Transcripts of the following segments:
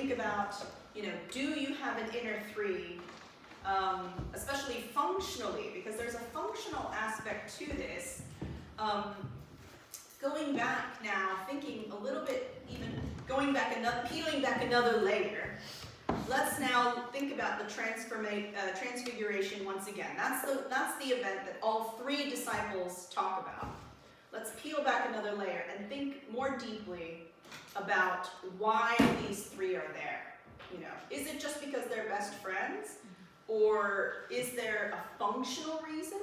think about, do you have an inner three, especially functionally, because there's a functional aspect to this. Going back now, thinking a little bit, even peeling back another layer, let's now think about the transfiguration once again. That's the event that all three disciples talk about. Let's peel back another layer and think more deeply about why these three are there. Is it just because they're best friends? Or is there a functional reason?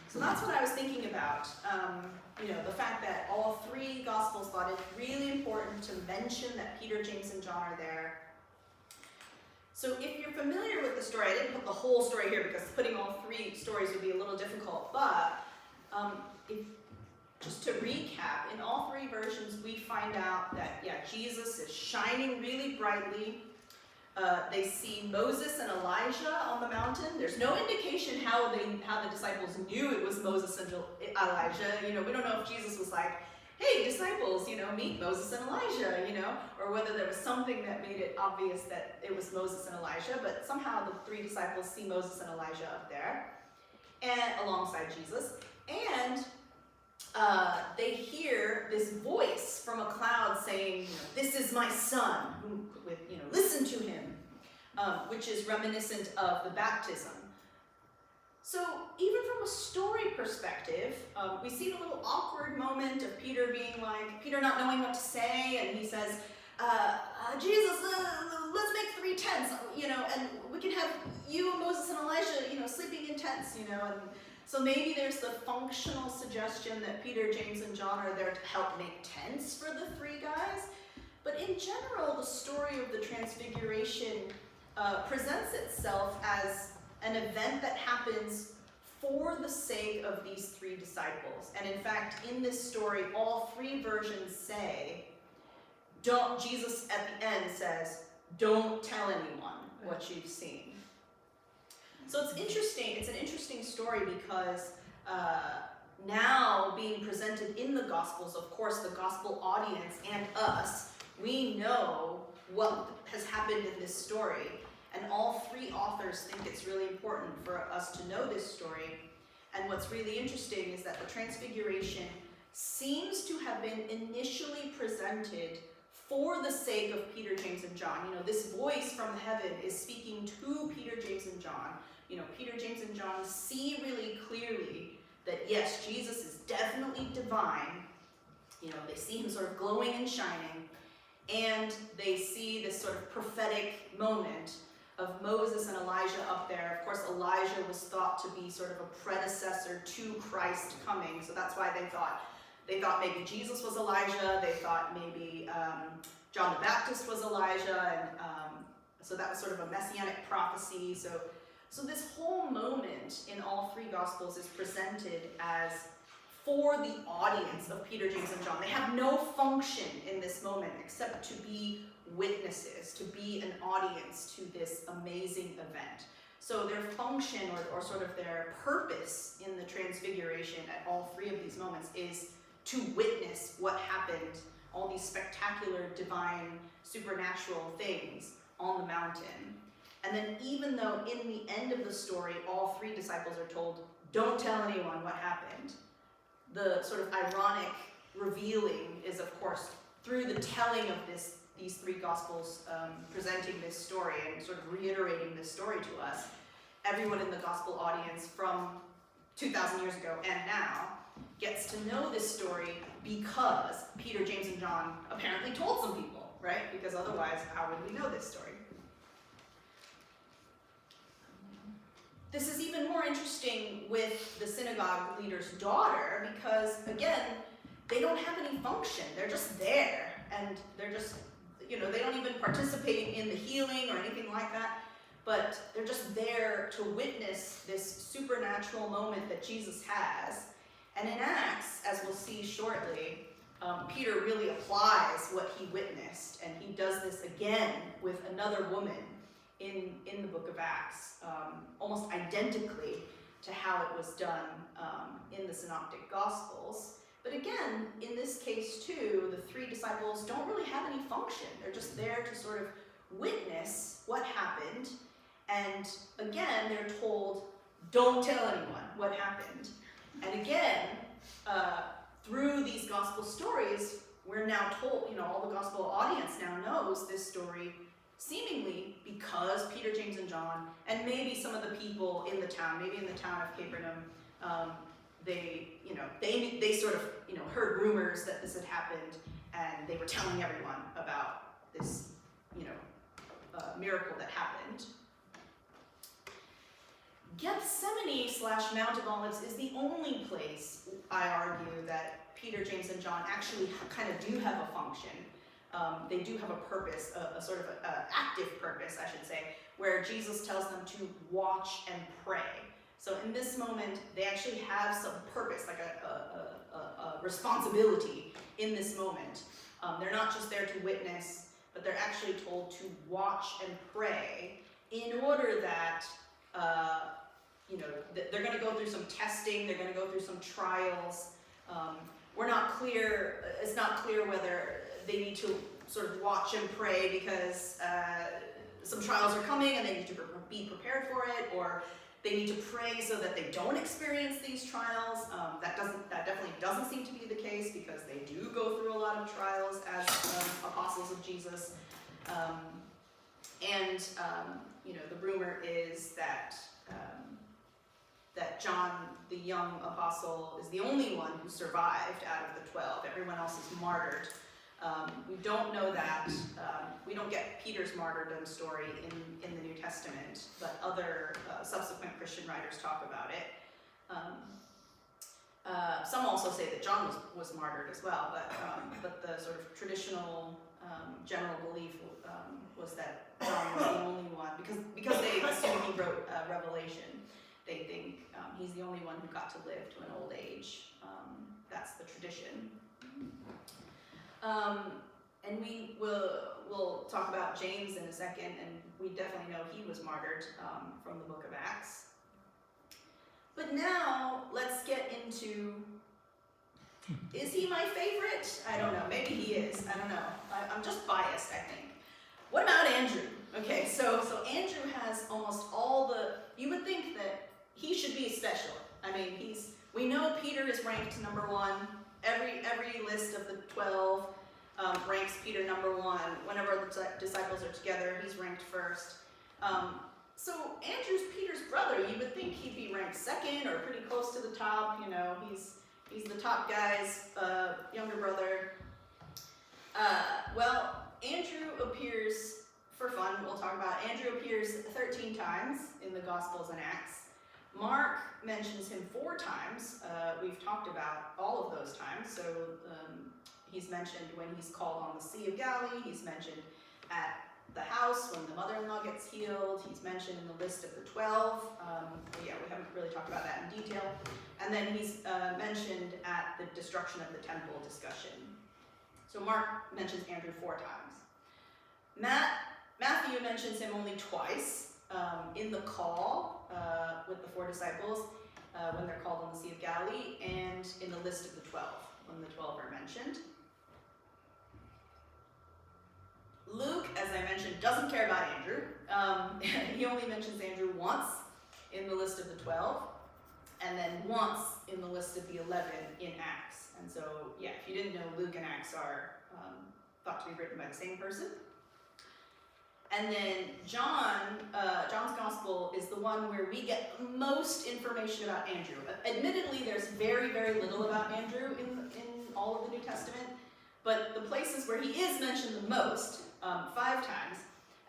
So that's what I was thinking about. The fact that all three Gospels thought it really important to mention that Peter, James, and John are there. So if you're familiar with the story, I didn't put the whole story here because putting all three stories would be a little difficult, but just to recap, in all three versions we find out that, Jesus is shining really brightly. They see Moses and Elijah on the mountain. There's no indication how the disciples knew it was Moses and Elijah. We don't know if Jesus was like, hey, disciples, meet Moses and Elijah, or whether there was something that made it obvious that it was Moses and Elijah, but somehow the three disciples see Moses and Elijah up there, and alongside Jesus, and they hear this voice from a cloud saying, this is my son, listen to him, which is reminiscent of the baptism. So even from a story perspective, we see a little awkward moment of Peter not knowing what to say, and he says, Jesus, let's make 3 tents, and we can have you and Moses and Elijah, sleeping in tents, and so maybe there's the functional suggestion that Peter, James, and John are there to help make tents for the three guys. But in general, the story of the Transfiguration presents itself as an event that happens for the sake of these three disciples. And in fact, in this story, all three versions say, Jesus at the end says, don't tell anyone what you've seen. So it's interesting. It's an interesting story because now being presented in the Gospels, of course, the Gospel audience and us, we know what has happened in this story. And all three authors think it's really important for us to know this story. And what's really interesting is that the Transfiguration seems to have been initially presented for the sake of Peter, James, and John. This voice from heaven is speaking to Peter, James, and John. Peter, James, and John see really clearly that, yes, Jesus is definitely divine. They see him sort of glowing and shining. And they see this sort of prophetic moment of Moses and Elijah up there. Of course, Elijah was thought to be sort of a predecessor to Christ coming. So that's why they thought maybe Jesus was Elijah. They thought maybe John the Baptist was Elijah. And so that was sort of a messianic prophecy. So this whole moment in all three Gospels is presented as for the audience of Peter, James, and John. They have no function in this moment except to be witnesses, to be an audience to this amazing event. So their function or sort of their purpose in the Transfiguration at all three of these moments is to witness what happened, all these spectacular, divine, supernatural things on the mountain. And then even though in the end of the story, all three disciples are told, don't tell anyone what happened, the sort of ironic revealing is, of course, through the telling of these three Gospels presenting this story and sort of reiterating this story to us, everyone in the Gospel audience from 2,000 years ago and now gets to know this story because Peter, James, and John apparently told some people, right? Because otherwise, how would we know this story? This is even more interesting with the synagogue leader's daughter because, again, they don't have any function. They're just there, and they're just, they don't even participate in the healing or anything like that, but they're just there to witness this supernatural moment that Jesus has. And in Acts, as we'll see shortly, Peter really applies what he witnessed, and he does this again with another woman in the book of Acts, almost identically to how it was done in the Synoptic Gospels. But again, in this case too, the three disciples don't really have any function. They're just there to sort of witness what happened, and again, they're told, don't tell anyone what happened. And again, through these gospel stories, we're now told, all the gospel audience now knows this story seemingly because Peter, James, and John, and maybe some of the people in the town, maybe in the town of Capernaum, they sort of, heard rumors that this had happened, and they were telling everyone about this, miracle that happened. Gethsemane/Mount of Olives is the only place, I argue, that Peter, James, and John actually kind of do have a function. They do have a purpose, a sort of active purpose, I should say, where Jesus tells them to watch and pray. So in this moment, they actually have some purpose, like a responsibility in this moment. They're not just there to witness, but they're actually told to watch and pray in order that they're going to go through some testing, they're going to go through some trials. It's not clear whether they need to sort of watch and pray because some trials are coming and they need to be prepared for it, or they need to pray so that they don't experience these trials. That definitely doesn't seem to be the case, because they do go through a lot of trials as apostles of Jesus. The rumor is that John, the young apostle, is the only one who survived out of the 12. Everyone else is martyred. We don't know that. We don't get Peter's martyrdom story in the New Testament, but other subsequent Christian writers talk about it. Some also say that John was martyred as well, but the sort of traditional general belief was that John was the only one, because they assume he wrote Revelation. They think he's the only one who got to live to an old age. That's the tradition. And we'll talk about James in a second, and we definitely know he was martyred from the book of Acts. But now let's get into, is he my favorite? I don't know, maybe he is, I don't know. I'm just biased, I think. What about Andrew? Okay, so Andrew has almost all you would think that he should be special. I mean, we know Peter is ranked number 1. Every list of the 12 ranks Peter number 1. Whenever the disciples are together, he's ranked first. So Andrew's Peter's brother. You would think he'd be ranked second or pretty close to the top. He's the top guy's younger brother. Well, Andrew appears, for fun, we'll talk about, Andrew appears 13 times in the Gospels and Acts. Mark mentions him 4 times. We've talked about all of those times. So he's mentioned when he's called on the Sea of Galilee. He's mentioned at the house when the mother-in-law gets healed. He's mentioned in the list of the 12. We haven't really talked about that in detail. And then he's mentioned at the destruction of the temple discussion. So Mark mentions Andrew 4 times. Matthew mentions him only twice. In the call with the 4 disciples when they're called on the Sea of Galilee, and in the list of the 12 when the 12 are mentioned. Luke, as I mentioned, doesn't care about Andrew. He only mentions Andrew once in the list of the 12, and then once in the list of the 11 in Acts. And so, if you didn't know, Luke and Acts are thought to be written by the same person. And then John's Gospel is the one where we get most information about Andrew. Admittedly, there's very, very little about Andrew in all of the New Testament, but the places where he is mentioned the most, 5 times,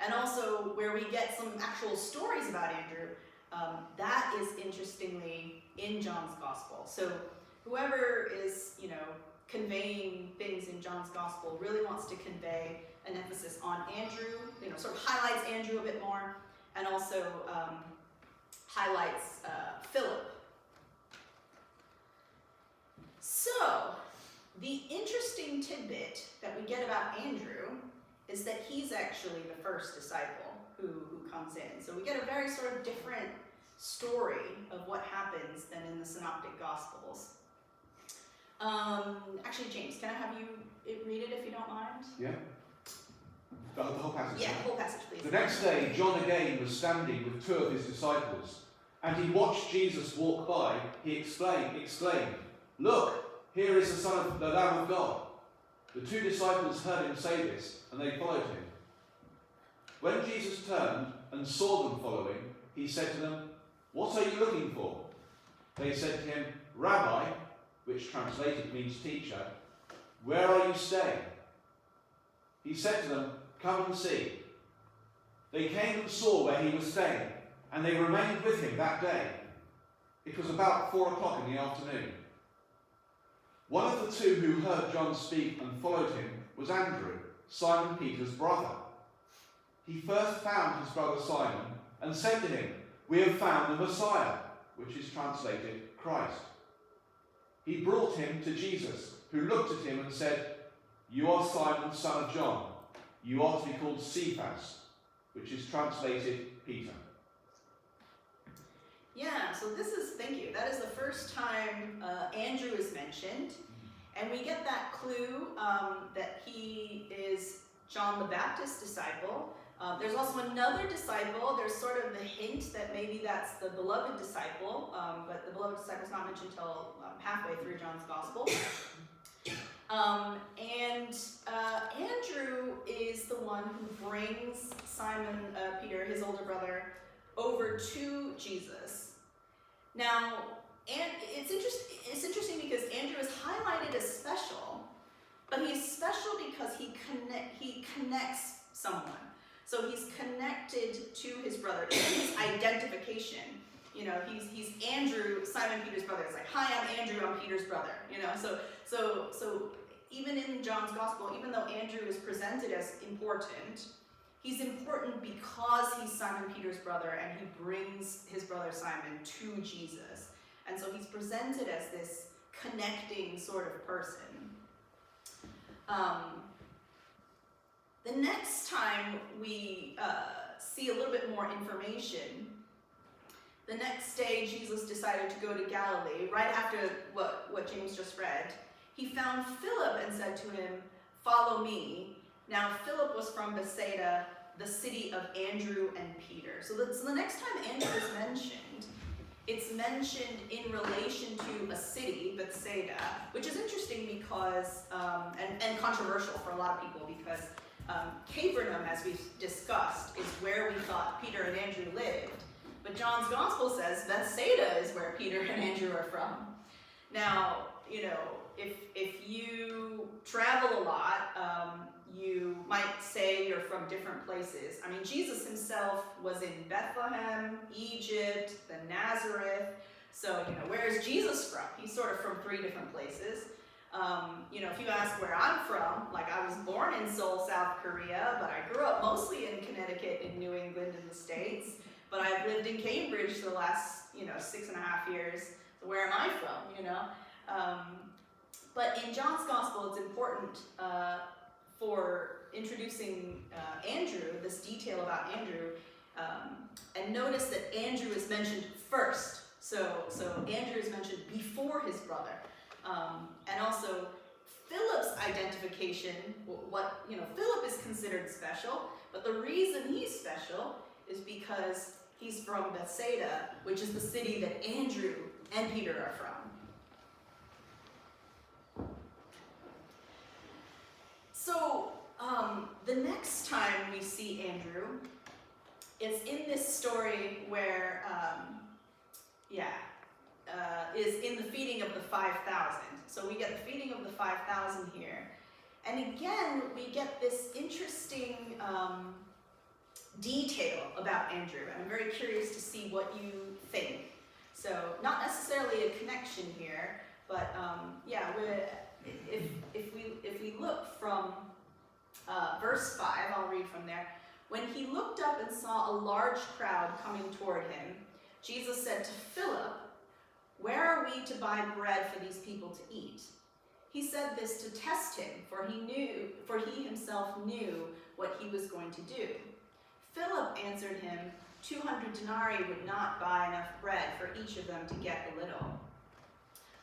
and also where we get some actual stories about Andrew, that is interestingly in John's Gospel. So whoever is, conveying things in John's Gospel really wants to convey an emphasis on Andrew, sort of highlights Andrew a bit more, and also highlights Philip. So, the interesting tidbit that we get about Andrew is that he's actually the first disciple who comes in. So we get a very sort of different story of what happens than in the Synoptic Gospels. Actually, James, can I have you read it if you don't mind? Yeah. The whole passage. Yeah, the whole passage, please. The next day, John again was standing with two of his disciples, and he watched Jesus walk by. He exclaimed, "Look, here is the Lamb of God." The two disciples heard him say this, and they followed him. When Jesus turned and saw them following, he said to them, "What are you looking for?" They said to him, "Rabbi," which translated means teacher, "where are you staying?" He said to them, "Come and see." They came and saw where he was staying, and they remained with him that day. It was about 4:00 in the afternoon. One of the two who heard John speak and followed him was Andrew, Simon Peter's brother. He first found his brother Simon and said to him, "We have found the Messiah," which is translated Christ. He brought him to Jesus, who looked at him and said, "You are Simon, son of John. You are to be called Cephas," which is translated Peter. Yeah, so thank you, that is the first time Andrew is mentioned, and we get that clue that he is John the Baptist's disciple. There's also another disciple. There's sort of the hint that maybe that's the beloved disciple, but the beloved disciple is not mentioned until halfway through John's gospel. Andrew is the one who brings Simon Peter, his older brother, over to Jesus. Now, and it's interesting because Andrew is highlighted as special, but he's special because he connects someone. So he's connected to his brother. Even his identification, he's Andrew, Simon Peter's brother. It's like, "Hi, I'm Andrew, I'm Peter's brother." So even in John's gospel, even though Andrew is presented as important, he's important because he's Simon Peter's brother, and he brings his brother Simon to Jesus. And so he's presented as this connecting sort of person. The next time we see a little bit more information, the next day Jesus decided to go to Galilee, right after what James just read. He found Philip and said to him, "Follow me." Now Philip was from Bethsaida, the city of Andrew and Peter. So the next time Andrew is mentioned, it's mentioned in relation to a city, Bethsaida, which is interesting because, and controversial for a lot of people, because Capernaum, as we've discussed, is where we thought Peter and Andrew lived. But John's gospel says Bethsaida is where Peter and Andrew are from. Now, if you travel a lot, you might say you're from different places. I mean, Jesus himself was in Bethlehem, Egypt, then Nazareth. So, where is Jesus from? He's sort of from 3 different places. If you ask where I'm from, like, I was born in Seoul, South Korea, but I grew up mostly in Connecticut, in New England, in the States. But I've lived in Cambridge the last, 6.5 years. So where am I from, But in John's gospel, it's important for introducing Andrew, this detail about Andrew, and notice that Andrew is mentioned first. So Andrew is mentioned before his brother. And also Philip's identification, Philip is considered special, but the reason he's special is because he's from Bethsaida, which is the city that Andrew and Peter are from. So the next time we see Andrew, it's in this story where, is in the feeding of the 5,000. So we get the feeding of the 5,000 here. And again, we get this interesting detail about Andrew. I'm very curious to see what you think. So not necessarily a connection here, but if we look from verse 5, I'll read from there. When he looked up and saw a large crowd coming toward him, Jesus said to Philip, "Where are we to buy bread for these people to eat?" He said this to test him, for he himself knew what he was going to do. Philip answered him, 200 denarii would not buy enough bread for each of them to get a little.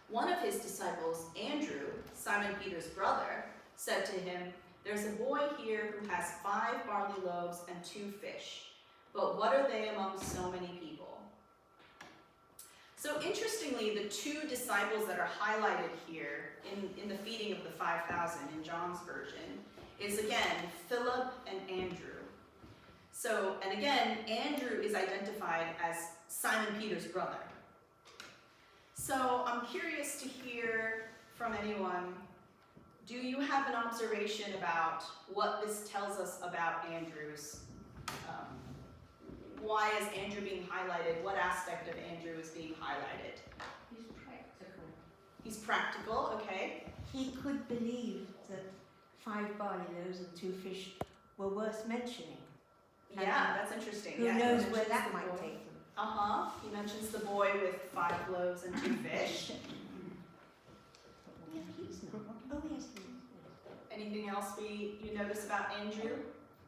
One of his disciples, Andrew, Simon Peter's brother, said to him, There's a boy here who has 5 barley loaves and 2 fish. But what are they among so many people? So interestingly, the 2 disciples that are highlighted here in the feeding of the 5,000 in John's version is again Philip and Andrew. So, and again, Andrew is identified as Simon Peter's brother. So I'm curious to hear from anyone, do you have an observation about what this tells us about Andrew's, why is Andrew being highlighted? What aspect of Andrew is being highlighted? He's practical. He's practical, okay. He could believe that 5 barley loaves and 2 fish were worth mentioning. Yeah, that's interesting. Who Yeah, he knows where mentions that the might boy. take them? He mentions the boy with 5 loaves and 2 fish. Yeah, he's not. Oh, yes, he is. Anything else you notice about Andrew?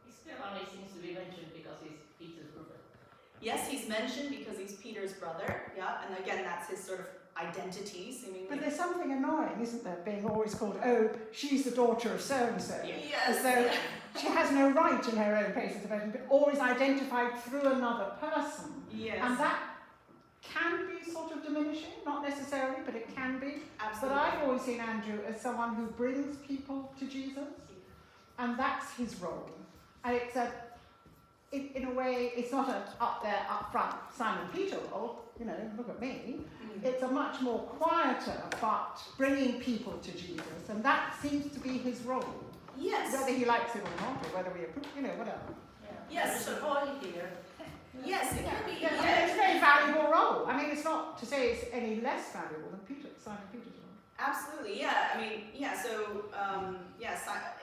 He still only seems to be mentioned because he's Peter's brother. Yes, he's mentioned because he's Peter's brother. Yeah, and again, that's his sort of identity, seemingly. But there's something annoying, isn't there, being always called, oh, she's the daughter of so-and-so. Yes. As though she has no right in her own place of devotion, but always identified through another person. Yes. And that can be sort of diminishing, not necessarily, but it can be. Absolutely. But I've always seen Andrew as someone who brings people to Jesus, and that's his role. And it's in a way, it's not a up there, up front Simon Peter role, you know, look at me. It's a much more quieter, but bringing people to Jesus, and that seems to be his role. Yes. Whether he likes it or not, or whether we approve, you know, whatever. Yes. There's a boy here. Yes, it can be. Yeah, I mean, it's a very valuable role. I mean, it's not to say it's any less valuable than Simon Peter's role. Absolutely, yeah. I mean, yeah, so,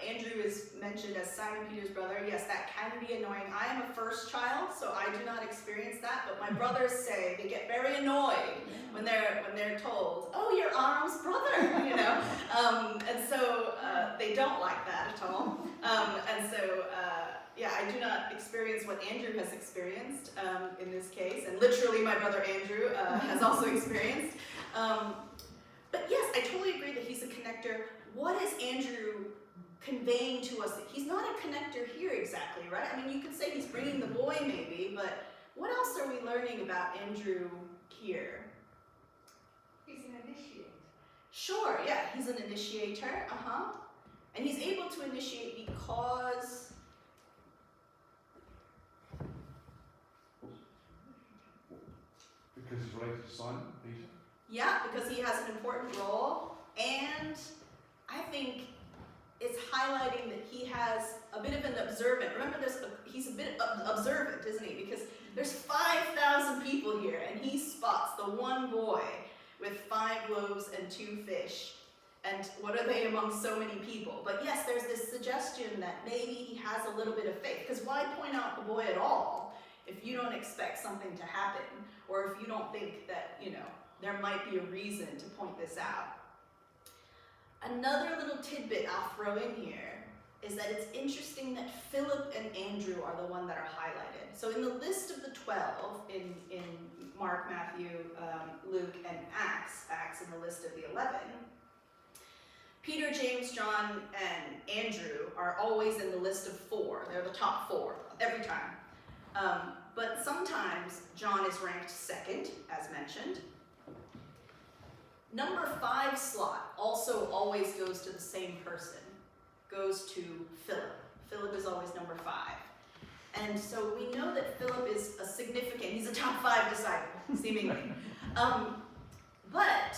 Andrew is mentioned as Simon Peter's brother. Yes, that can be annoying. I am a first child, so I do not experience that, but my brothers say they get very annoyed when they're told, oh, you're Ahreum's brother, you know? And so they don't like that at all. I do not experience what Andrew has experienced in this case, and literally my brother Andrew has also experienced. But yes, I totally agree that he's a connector. What is Andrew conveying to us? He's not a connector here exactly, right? I mean, you could say he's bringing the boy maybe, but what else are we learning about Andrew here? He's an initiator. Sure, yeah, he's an initiator, And he's able to initiate because... Because he's related to Simon Peter. Yeah, because he has an important role, and I think it's highlighting that he has a bit of an observant. Remember, he's a bit observant, isn't he? Because there's 5,000 people here, and he spots the one boy with 5 loaves and 2 fish. And what are they among so many people? But yes, there's this suggestion that maybe he has a little bit of faith. Because why point out the boy at all if you don't expect something to happen, or if you don't think that, you know, there might be a reason to point this out. Another little tidbit I'll throw in here is that it's interesting that Philip and Andrew are the one that are highlighted. So in the list of the 12 in Mark, Matthew, Luke, and Acts in the list of the 11, Peter, James, John, and Andrew are always in the list of 4. They're the top 4 every time. But sometimes John is ranked second, as mentioned. Number 5 slot also always goes to the same person, goes to Philip. Philip is always number 5. And so we know that Philip is he's a top 5 disciple, seemingly. But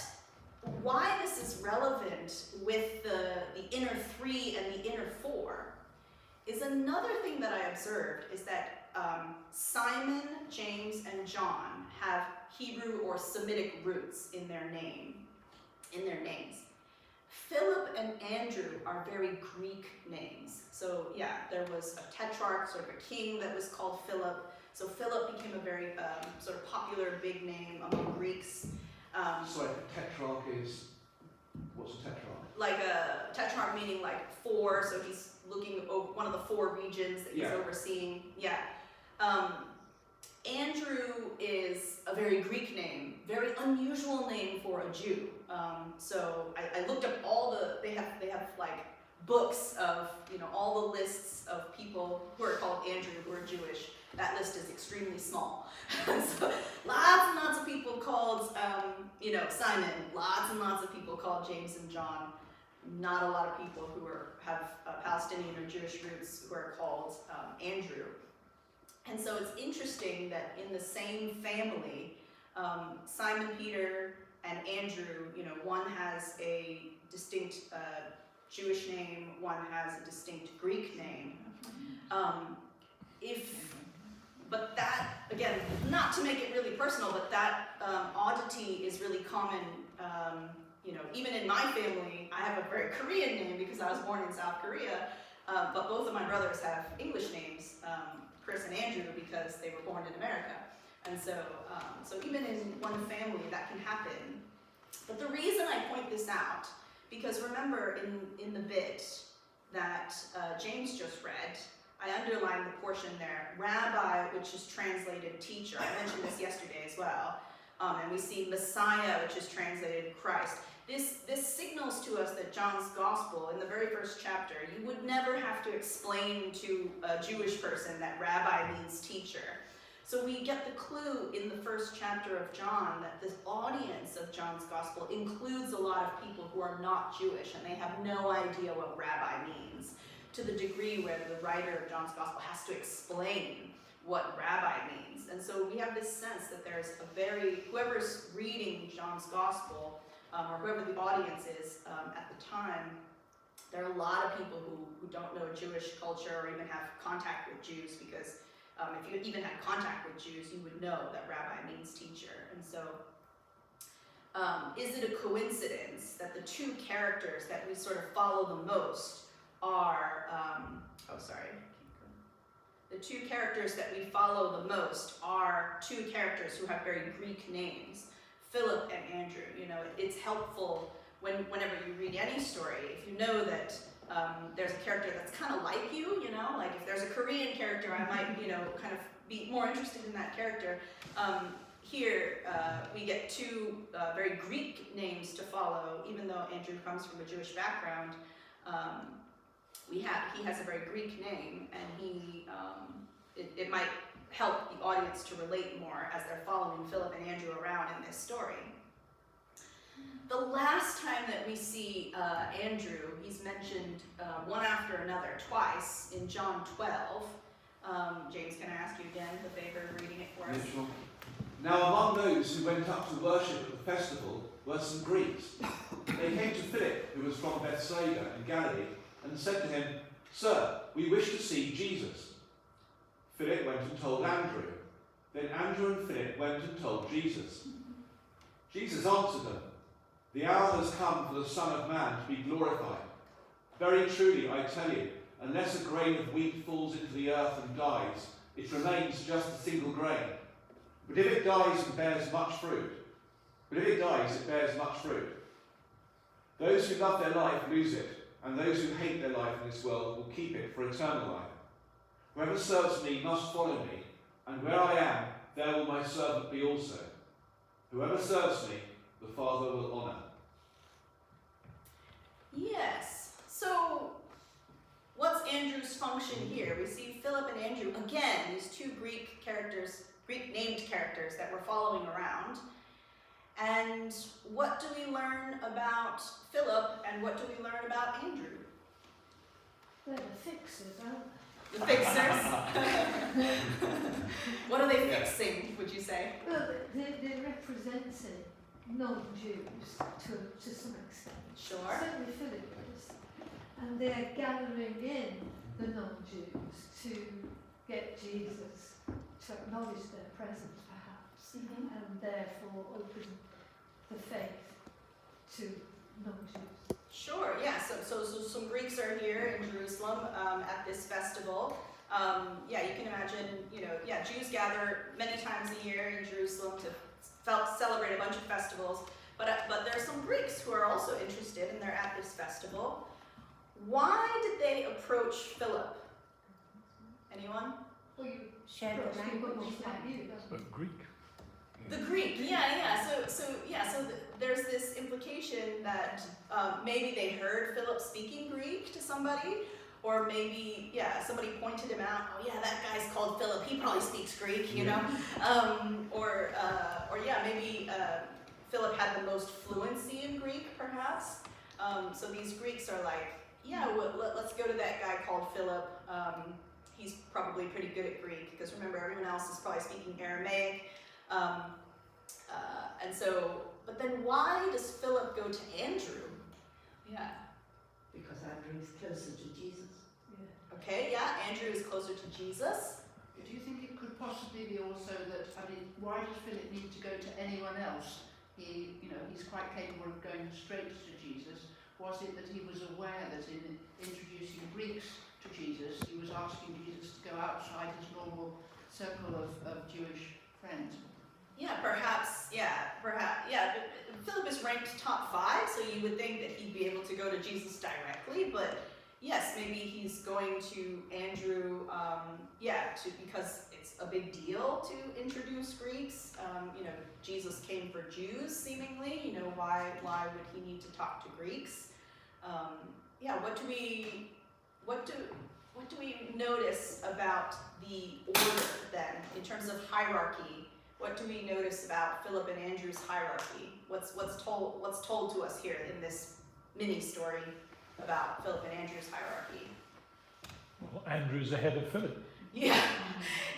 why this is relevant with the inner 3 and the inner 4 is another thing that I observed is that Simon, James, and John have Hebrew or Semitic roots in their names. Philip and Andrew are very Greek names. So yeah, there was a tetrarch, sort of a king that was called Philip. So Philip became a very sort of popular big name among Greeks. So tetrarch is, what's a tetrarch? Like a tetrarch meaning like 4, so he's looking over one of the 4 regions that he's overseeing. Yeah. Andrew is a very Greek name, very unusual name for a Jew. So I looked up they have like books of, all the lists of people who are called Andrew who are Jewish, that list is extremely small. So lots and lots of people called, Simon, lots and lots of people called James and John. Not a lot of people who have Palestinian or Jewish roots who are called Andrew. And so it's interesting that in the same family, Simon Peter and Andrew, one has a distinct Jewish name, one has a distinct Greek name. But that, again, not to make it really personal, but that oddity is really common. Even in my family, I have a very Korean name because I was born in South Korea, but both of my brothers have English names, Chris and Andrew, because they were born in America. And so even in one family, that can happen. But the reason I point this out, because remember in the bit that James just read, I underlined the portion there, rabbi, which is translated teacher. I mentioned this yesterday as well. And we see Messiah, which is translated Christ. This signals to us that John's gospel, in the very first chapter, you would never have to explain to a Jewish person that rabbi means teacher. So we get the clue in the first chapter of John that this audience of John's gospel includes a lot of people who are not Jewish, and they have no idea what rabbi means, to the degree where the writer of John's gospel has to explain what rabbi means. And so we have this sense that there's whoever's reading John's gospel, or whoever the audience is at the time, there are a lot of people who don't know Jewish culture or even have contact with Jews, because if you even had contact with Jews, you would know that rabbi means teacher. And so is it a coincidence that the two characters that we sort of follow the most are, the two characters that we follow the most are two characters who have very Greek names, Philip and Andrew. It's helpful whenever you read any story, if you know that there's a character that's kind of like you, like if there's a Korean character, I might, kind of be more interested in that character. Here, we get two very Greek names to follow, even though Andrew comes from a Jewish background. He has a very Greek name, and it might help the audience to relate more as they're following Philip and Andrew around in this story. The last time that we see Andrew, he's mentioned one after another, twice, in John 12. James, can I ask you again the favor of reading it for us? Yeah, sure. Now among those who went up to worship at the festival were some Greeks. They came to Philip, who was from Bethsaida in Galilee, and said to him, "Sir, we wish to see Jesus." Philip went and told Andrew. Then Andrew and Philip went and told Jesus. Jesus answered them, "The hour has come for the Son of Man to be glorified. Very truly, I tell you, unless a grain of wheat falls into the earth and dies, it remains just a single grain. But if it dies, it bears much fruit. Those who love their life lose it, and those who hate their life in this world will keep it for eternal life. Whoever serves me must follow me, and where I am, there will my servant be also. Whoever serves me, the Father will honour." Yes. So, what's Andrew's function here? We see Philip and Andrew, again, these two Greek named characters that we're following around. And what do we learn about Philip, and what do we learn about Andrew? They're the fixers, aren't they? The fixers? What are they fixing, would you say? Well, they're representing non-Jews to some extent. Sure. Certainly Philip is. And they're gathering in the non-Jews to get Jesus to acknowledge their presence, perhaps, and therefore open the faith to non-Jews. Sure, yeah, so some Greeks are here in Jerusalem at this festival. You can imagine, Jews gather many times a year in Jerusalem to celebrate a bunch of festivals, but there are some Greeks who are also interested, and they're at this festival. Why did they approach Philip? Anyone? Well, you shared the language like you, doesn't it? Greek. The Greek, So there's this implication that maybe they heard Philip speaking Greek to some somebody, or maybe, somebody pointed him out. Oh yeah, that guy's called Philip. He probably speaks Greek, you know. Or maybe Philip had the most fluency in Greek, perhaps. So these Greeks are like, let's go to that guy called Philip. He's probably pretty good at Greek, because remember, everyone else is probably speaking Aramaic. But then why does Philip go to Andrew? Yeah. Because Andrew is closer to Jesus. Okay, Andrew is closer to Jesus. Do you think it could possibly be also that, why does Philip need to go to anyone else? He's quite capable of going straight to Jesus. Was it that he was aware that in introducing Greeks to Jesus, he was asking Jesus to go outside his normal circle of Jewish friends? Perhaps. But Philip is ranked top 5, so you would think that he'd be able to go to Jesus directly, but yes, maybe he's going to Andrew, because it's a big deal to introduce Greeks. Jesus came for Jews, seemingly. Why would he need to talk to Greeks? What do we notice about the order then, in terms of hierarchy? What do we notice about Philip and Andrew's hierarchy? What's told to us here in this mini story about Philip and Andrew's hierarchy? Well, Andrew's ahead of Philip. Yeah,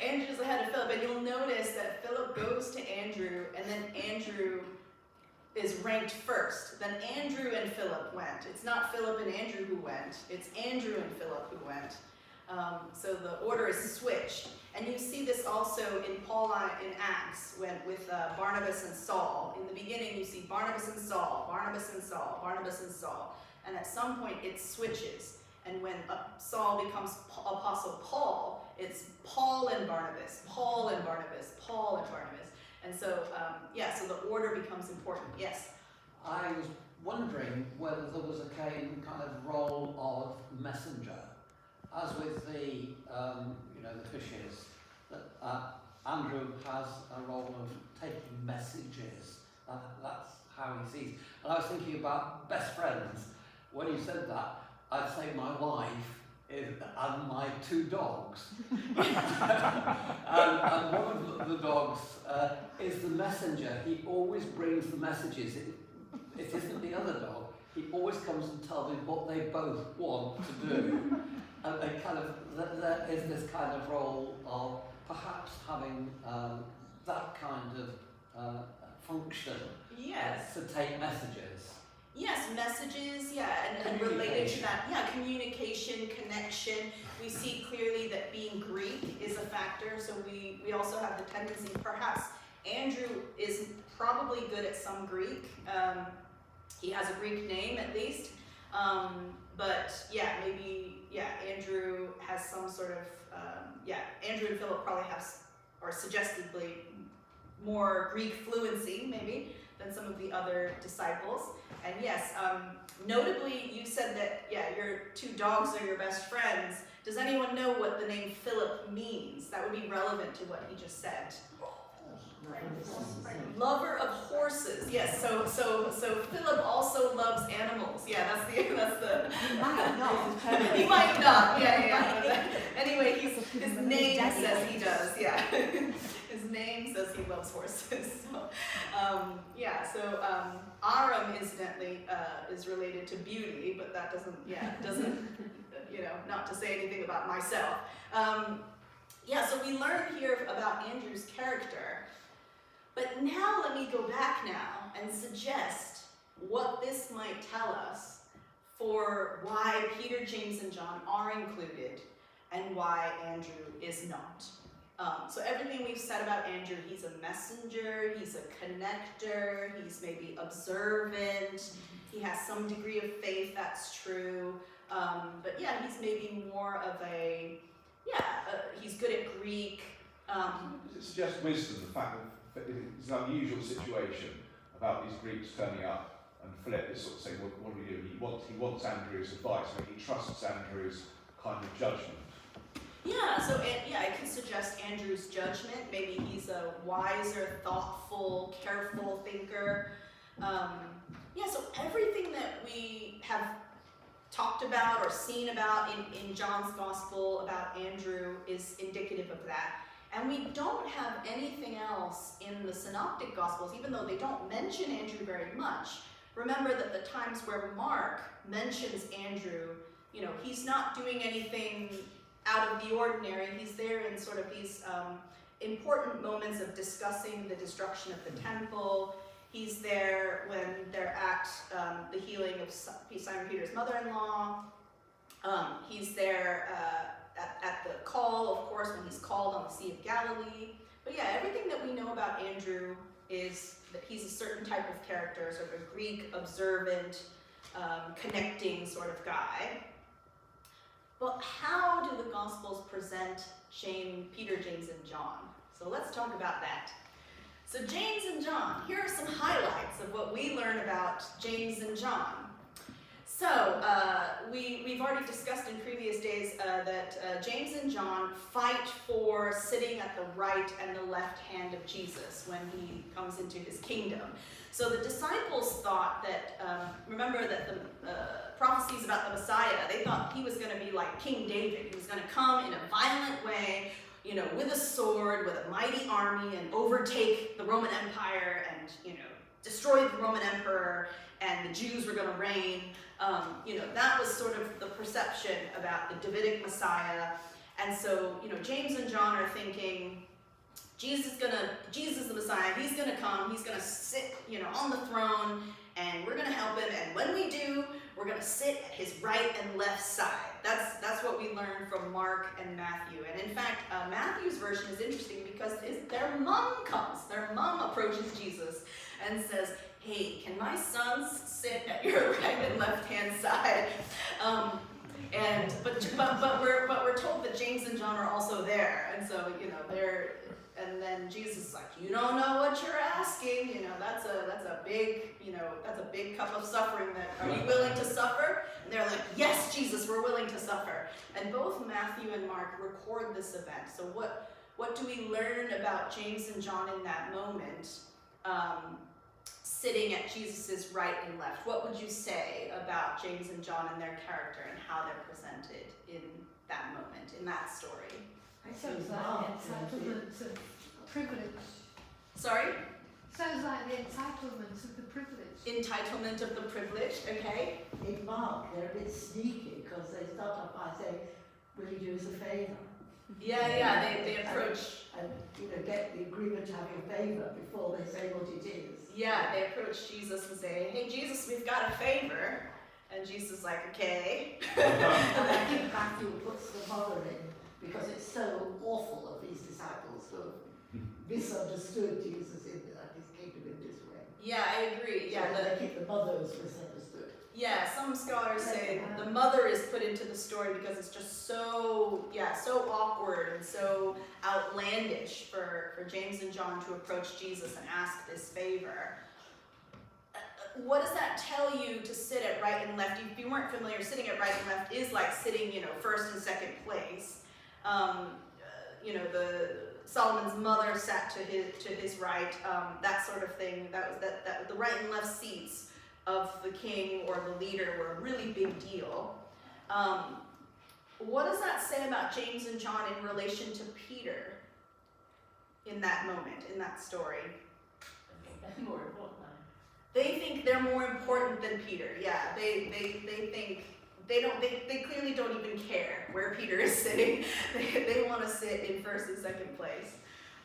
Andrew's ahead of Philip, and you'll notice that Philip goes to Andrew, and then Andrew is ranked first. Then Andrew and Philip went. It's not Philip and Andrew who went, it's Andrew and Philip who went. So the order is switched. And you see this also in Acts, with Barnabas and Saul. In the beginning you see Barnabas and Saul, Barnabas and Saul, Barnabas and Saul. And at some point it switches. And when Saul becomes Apostle Paul, it's Paul and Barnabas, Paul and Barnabas, Paul and Barnabas. And so, so the order becomes important. Yes? I was wondering whether there was a kind of role of messenger, as with the fishes, that Andrew has a role of taking messages. That's how he sees. And I was thinking about best friends. When you said that, I'd say my wife and my 2 dogs. and one of the dogs is the messenger. He always brings the messages. It isn't the other dog. He always comes and tells me what they both want to do. And there is this kind of role of perhaps having that kind of function. Yes. To take messages. Yes, messages, and related to that, communication, connection. We see clearly that being Greek is a factor, so we also have the tendency, perhaps Andrew is probably good at some Greek. He has a Greek name at least, Andrew has some sort of, Andrew and Philip probably have, or suggestively, more Greek fluency maybe than some of the other disciples. And yes, notably you said that, your 2 dogs are your best friends. Does anyone know what the name Philip means? That would be relevant to what he just said. Lover of horses. Yes, so Philip also loves animals. Yeah, that's the He might not. he might not. Anyway, his name says he does. Yeah. His name says he loves horses. So, Ahreum, incidentally, is related to beauty, but that doesn't, not to say anything about myself. So we learn here about Andrew's character, but now let me go back now and suggest what this might tell us for why Peter, James, and John are included and why Andrew is not. So everything we've said about Andrew, he's a messenger, he's a connector, he's maybe observant, he has some degree of faith, that's true. But he's maybe more of he's good at Greek. It suggests wisdom, the fact that it's an unusual situation about these Greeks turning up, and Philip is sort of saying, what do we do? He wants Andrew's advice, but he trusts Andrew's kind of judgment. It can suggest Andrew's judgment. Maybe he's a wiser, thoughtful, careful thinker. So everything that we have talked about or seen about in John's gospel about Andrew is indicative of that. And we don't have anything else in the synoptic gospels, even though they don't mention Andrew very much. Remember that the times where Mark mentions Andrew, you know, he's not doing anything out of the ordinary. He's there in sort of these important moments of discussing the destruction of the temple. He's there when they're at the healing of Simon Peter's mother-in-law. He's there at the call, of course, when he's called on the Sea of Galilee. But yeah, everything that we know about Andrew is that he's a certain type of character, sort of a Greek, observant, connecting sort of guy. But how do the Gospels present Peter, James, and John? So let's talk about that. So James and John, here are some highlights of what we learn about James and John. So we've already discussed in previous days that James and John fight for sitting at the right and the left hand of Jesus when he comes into his kingdom. So the disciples thought that, remember that the prophecies about the Messiah, they thought he was going to be like King David. He was going to come in a violent way, you know, with a sword, with a mighty army, and overtake the Roman Empire and, you know, destroy the Roman emperor, and the Jews were going to reign. You know, that was sort of the perception about the Davidic Messiah. And so, you know, James and John are thinking, Jesus the Messiah, he's gonna come, he's gonna sit, you know, on the throne, and we're gonna help him, and when we do, we're gonna sit at his right and left side. That's what we learn from Mark and Matthew. And in fact, Matthew's version is interesting because their mom approaches Jesus and says, hey, can my sons sit at your right and left hand side? But we're told that James and John are also there, and so, you know, and then Jesus is like, you don't know what you're asking, you know, that's a big cup of suffering. Are you willing to suffer? And they're like, yes, Jesus, we're willing to suffer. And both Matthew and Mark record this event. So what do we learn about James and John in that moment, sitting at Jesus's right and left? What would you say about James and John and their character and how they're presented in that moment, in that story? Sounds like the entitlement of privilege. Sorry? Sounds like the entitlement of the privilege. Entitlement of the privilege, okay. In Mark, they're a bit sneaky because they start off by saying, will you do us a favour? Yeah, they approach. And you know, get the agreement to have your favour before they say what it is. Yeah, they approach Jesus and say, hey, Jesus, we've got a favor. And Jesus is like, okay. And I think Matthew puts the mother in because it's so awful of these disciples to have misunderstood Jesus in his kingdom in this way. Yeah, I agree. Yeah, so they keep the mothers misunderstood. Yeah, some scholars say the mother is put into the story because it's just so awkward and so outlandish for James and John to approach Jesus and ask this favor. What does that tell you to sit at right and left? If you weren't familiar, sitting at right and left is like sitting, you know, first and second place. You know, Solomon's mother sat to his right, that sort of thing. That the right and left seats of the king or the leader were a really big deal. What does that say about James and John in relation to Peter in that moment, in that story? That's more important now. They think they're more important than Peter. Yeah, they think they clearly don't even care where Peter is sitting. They want to sit in first and second place.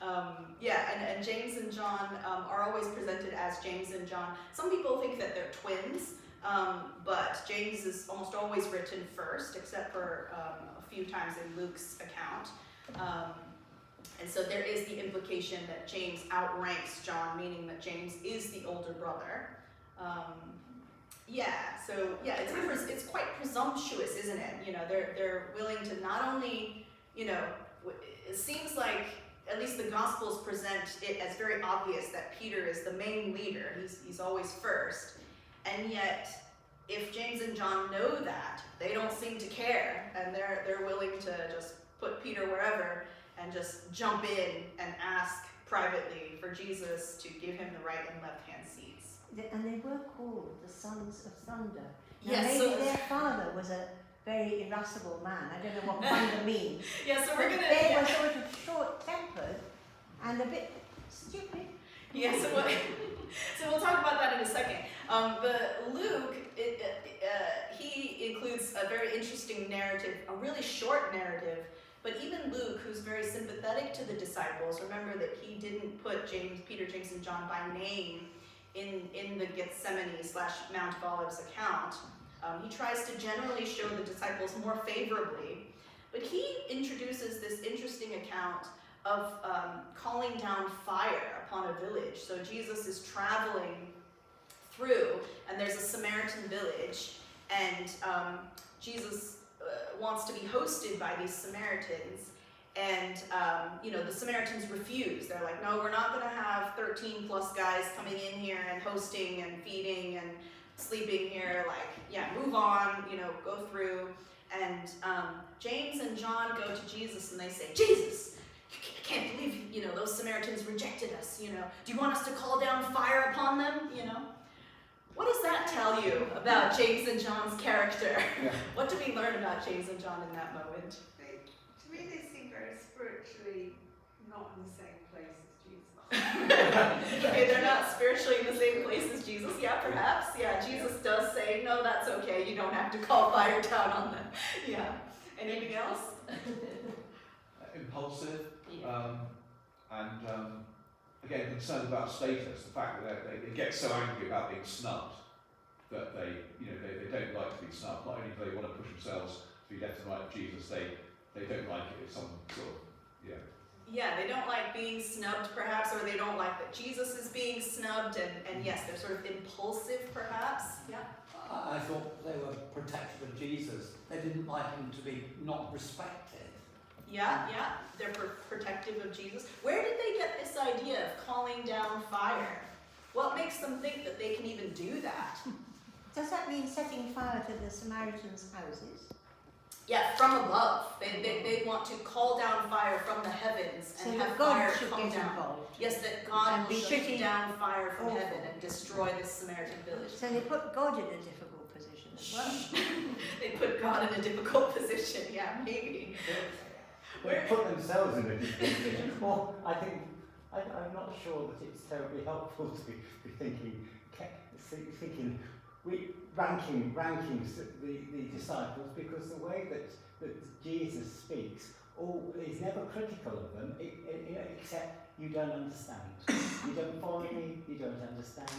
And James and John are always presented as James and John. Some people think that they're twins, but James is almost always written first, except for a few times in Luke's account. And so there is the implication that James outranks John, meaning that James is the older brother. It's quite presumptuous, isn't it? You know, they're willing to not only, you know, it seems like at least the Gospels present it as very obvious that Peter is the main leader. He's always first. And yet, if James and John know that, they don't seem to care, and they're willing to just put Peter wherever and just jump in and ask privately for Jesus to give him the right and left hand seats. And they were called the sons of thunder Now, Yes, maybe so, their father was a very irascible man. I don't know what father means. yeah, so we're But gonna, they yeah. were sort of short-tempered and a bit stupid. Yeah, so what, so we'll talk about that in a second. But Luke, he includes a very interesting narrative, a really short narrative, but even Luke, who's very sympathetic to the disciples, remember that he didn't put Peter, James, and John by name in the Gethsemane/Mount of Olives account. He tries to generally show the disciples more favorably, but he introduces this interesting account of calling down fire upon a village. So Jesus is traveling through, and there's a Samaritan village, and Jesus wants to be hosted by these Samaritans, and the Samaritans refuse. They're like, no, we're not going to have 13 plus guys coming in here and hosting and feeding and sleeping here. Like, yeah, move on, go through. And James and John go to Jesus and they say, Jesus, I can't believe, those Samaritans rejected us, Do you want us to call down fire upon them, What does that tell you about James and John's character? Yeah. What do we learn about James and John in that moment? To me, they seem very spiritually not in the same place as Jesus. Okay, they're not spiritually in the same place as Jesus. Yeah, perhaps. Yeah, Jesus does say, no, that's okay. You don't have to call fire down on them. Yeah. Anything else? Impulsive, and again, concerned about status, the fact that they get so angry about being snubbed that they don't like to be snubbed. Not only do they want to push themselves to be left and right of Jesus, they don't like it if someone sort of, Yeah, they don't like being snubbed perhaps, or they don't like that Jesus is being snubbed, and yes, they're sort of impulsive perhaps. Yeah. I thought they were protective of Jesus. They didn't like him to be not respected. Yeah, they're protective of Jesus. Where did they get this idea of calling down fire? What makes them think that they can even do that? Does that mean setting fire to the Samaritans' houses? Yeah, from above. They want to call down fire from the heavens and So have that God fire should come get down. involved. Yes, that God And will be shoot pretty down fire from awful. heaven and destroy this Samaritan village. So they put God in a difficult position as well. They put God in a difficult position. Yeah, maybe. They put themselves in a difficult position. Well, I'm not sure that it's terribly helpful to be thinking, ranking the disciples, because the way that Jesus speaks is never critical of them, except you don't understand. You don't follow me, you don't understand.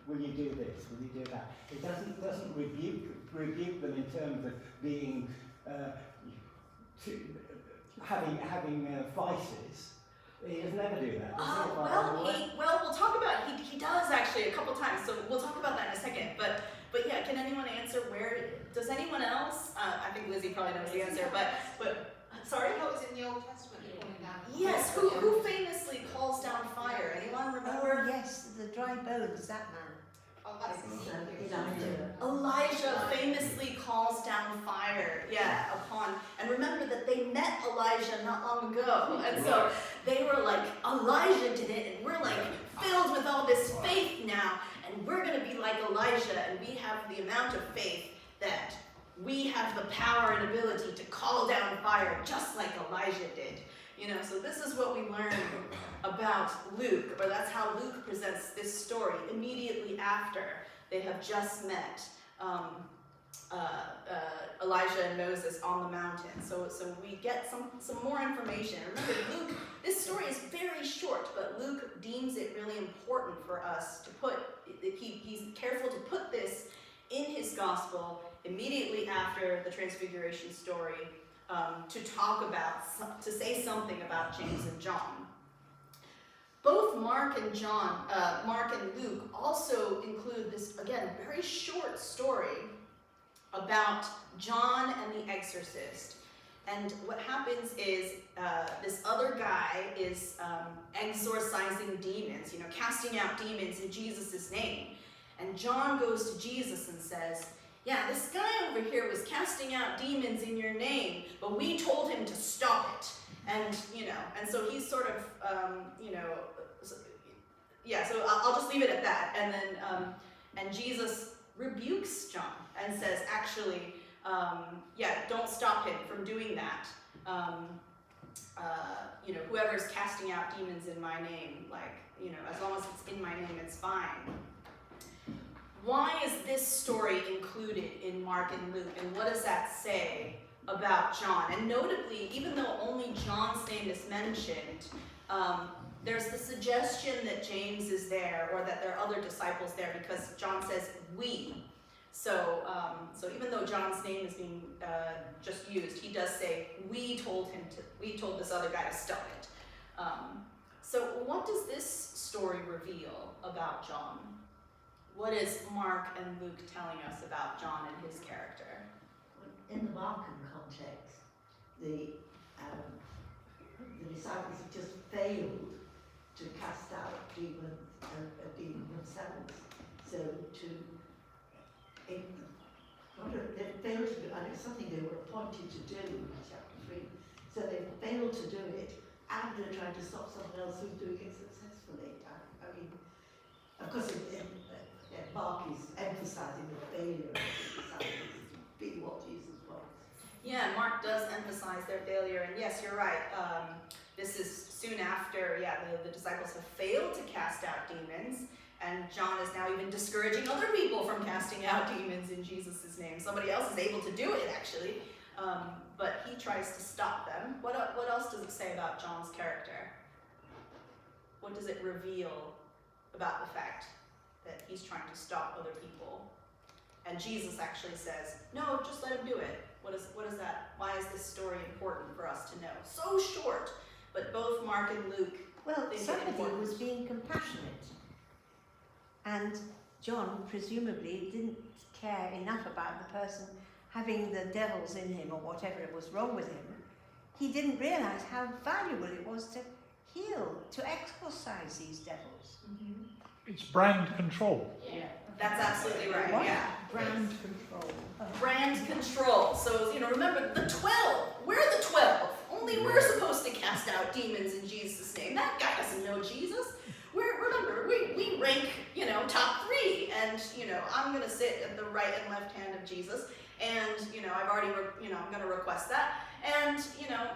Will you do this? Will you do that? It doesn't rebuke them in terms of being having vices. He doesn't ever do that. We'll talk about he does actually a couple times. So we'll talk about that in a second. But yeah, can anyone answer does anyone else? I think Lizzie probably knows the answer. But sorry. I thought it was in the Old Testament calling down fire. Yes. Who famously calls down fire? Anyone remember? Oh yes, the dry bones, that man. Oh, that's Elijah famously calls down fire, and remember that they met Elijah not long ago, and so they were like, Elijah did it, and we're like filled with all this faith now, and we're going to be like Elijah, and we have the amount of faith that we have the power and ability to call down fire just like Elijah did. So this is what we learn about Luke, or that's how Luke presents this story immediately after they have just met Elijah and Moses on the mountain. So we get some more information. Remember, Luke, this story is very short, but Luke deems it really important for us to put, he's careful to put this in his gospel immediately after the Transfiguration story, to say something about James and John. Both Mark and Luke also include this, again, very short story about John and the exorcist. And what happens is this other guy is exorcising demons, casting out demons in Jesus' name. And John goes to Jesus and says, yeah, this guy over here was casting out demons in your name, but we told him to stop it. And, and so he's sort of, so I'll just leave it at that. And then, and Jesus rebukes John and says, actually, don't stop him from doing that. Whoever's casting out demons in my name, as long as it's in my name, it's fine. Why is this story included in Mark and Luke, and what does that say about John? And notably, even though only John's name is mentioned, there's the suggestion that James is there, or that there are other disciples there, because John says we. So even though John's name is being just used, he does say we told this other guy to stop it. So what does this story reveal about John? What is Mark and Luke telling us about John and his character? In the Markan context, the disciples have just failed to cast out a demon themselves. So they failed to do, and it's something they were appointed to do in chapter 3. So they failed to do it, and they're trying to stop someone else who's doing it successfully. Of course, Mark is emphasising the failure of the disciples to be what Jesus was. Yeah, Mark does emphasize their failure, and yes, you're right. This is soon after, the disciples have failed to cast out demons, and John is now even discouraging other people from casting out demons in Jesus' name. Somebody else is able to do it, actually, but he tries to stop them. What else does it say about John's character? What does it reveal about the fact that he's trying to stop other people? And Jesus actually says, no, just let him do it. What is that? Why is this story important for us to know? So short, but both Mark and Luke Well, think it somebody important. was being compassionate, and John presumably didn't care enough about the person having the devils in him or whatever it was wrong with him. He didn't realise how valuable it was to heal, to exorcise these devils. Mm-hmm. It's brand control. Yeah. That's absolutely right, What? yeah. Brand control. Brand control. So, remember the 12. We're the 12. Only we're supposed to cast out demons in Jesus' name. That guy doesn't know Jesus. Remember, we rank, top 3. And, I'm going to sit at the right and left hand of Jesus. And, I've already, I'm going to request that. And,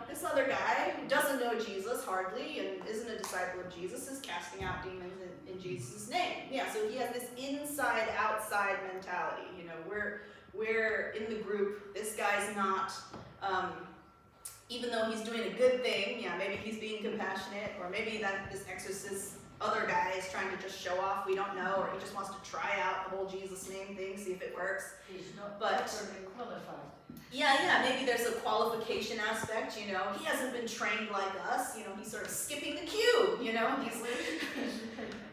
this other guy who doesn't know Jesus hardly and isn't a disciple of Jesus is casting out demons in Jesus' name. Yeah, so he has this inside-outside mentality. We're in the group. This guy's not, even though he's doing a good thing, maybe he's being compassionate, or maybe that this exorcist other guy is trying to just show off, we don't know, or he just wants to try out the whole Jesus name thing, see if it works. He's not But- properly qualified. Yeah, maybe there's a qualification aspect, he hasn't been trained like us, he's sort of skipping the queue, he's,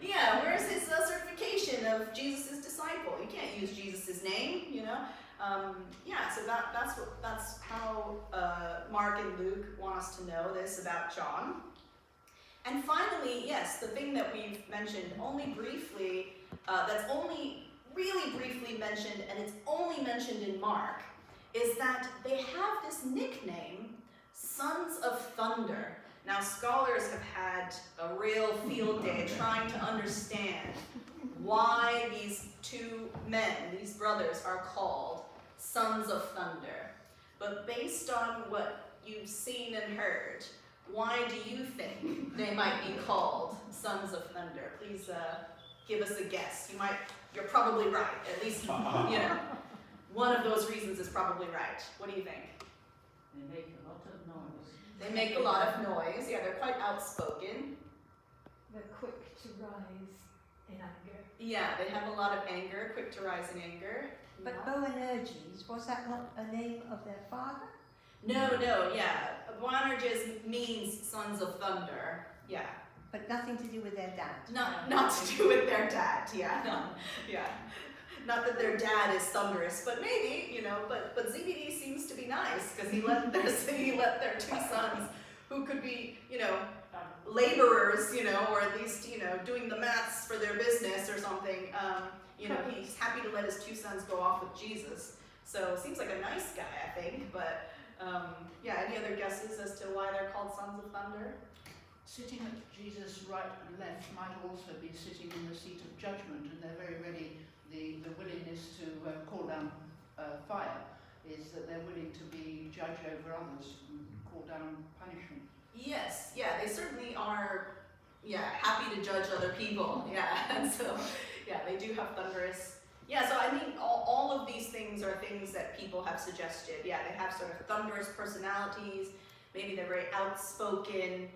where's his certification of Jesus' disciple? You can't use Jesus' name, so that's how Mark and Luke want us to know this about John. And finally, yes, the thing that we've mentioned only briefly, that's only really briefly mentioned, and it's only mentioned in Mark, is that they have this nickname, Sons of Thunder. Now, scholars have had a real field day trying to understand why these two men, these brothers, are called Sons of Thunder. But based on what you've seen and heard, why do you think they might be called Sons of Thunder? Please give us a guess. You're probably right, at least, one of those reasons is probably right. What do you think? They make a lot of noise. They make a lot of noise. Yeah, they're quite outspoken. They're quick to rise in anger. Yeah, they have a lot of anger, quick to rise in anger. But Boanerges, was that not a name of their father? No, yeah. Boanerges means Sons of Thunder. Yeah. But nothing to do with their dad. Not to do with their dad, yeah. Yeah. Not that their dad is thunderous, but maybe, but ZBD seems to be nice, because he let their two sons, who could be, laborers, or at least, doing the maths for their business or something, he's happy to let his two sons go off with Jesus. So, seems like a nice guy, I think, but, any other guesses as to why they're called Sons of Thunder? Sitting at Jesus' right and left might also be sitting in the seat of judgment, and they're very ready the willingness to call down fire is that they're willing to be judge over others and call down punishment. Yes, yeah, they certainly are, happy to judge other people, and so, they do have thunderous, so I mean, all of these things are things that people have suggested, they have sort of thunderous personalities, maybe they're very outspoken,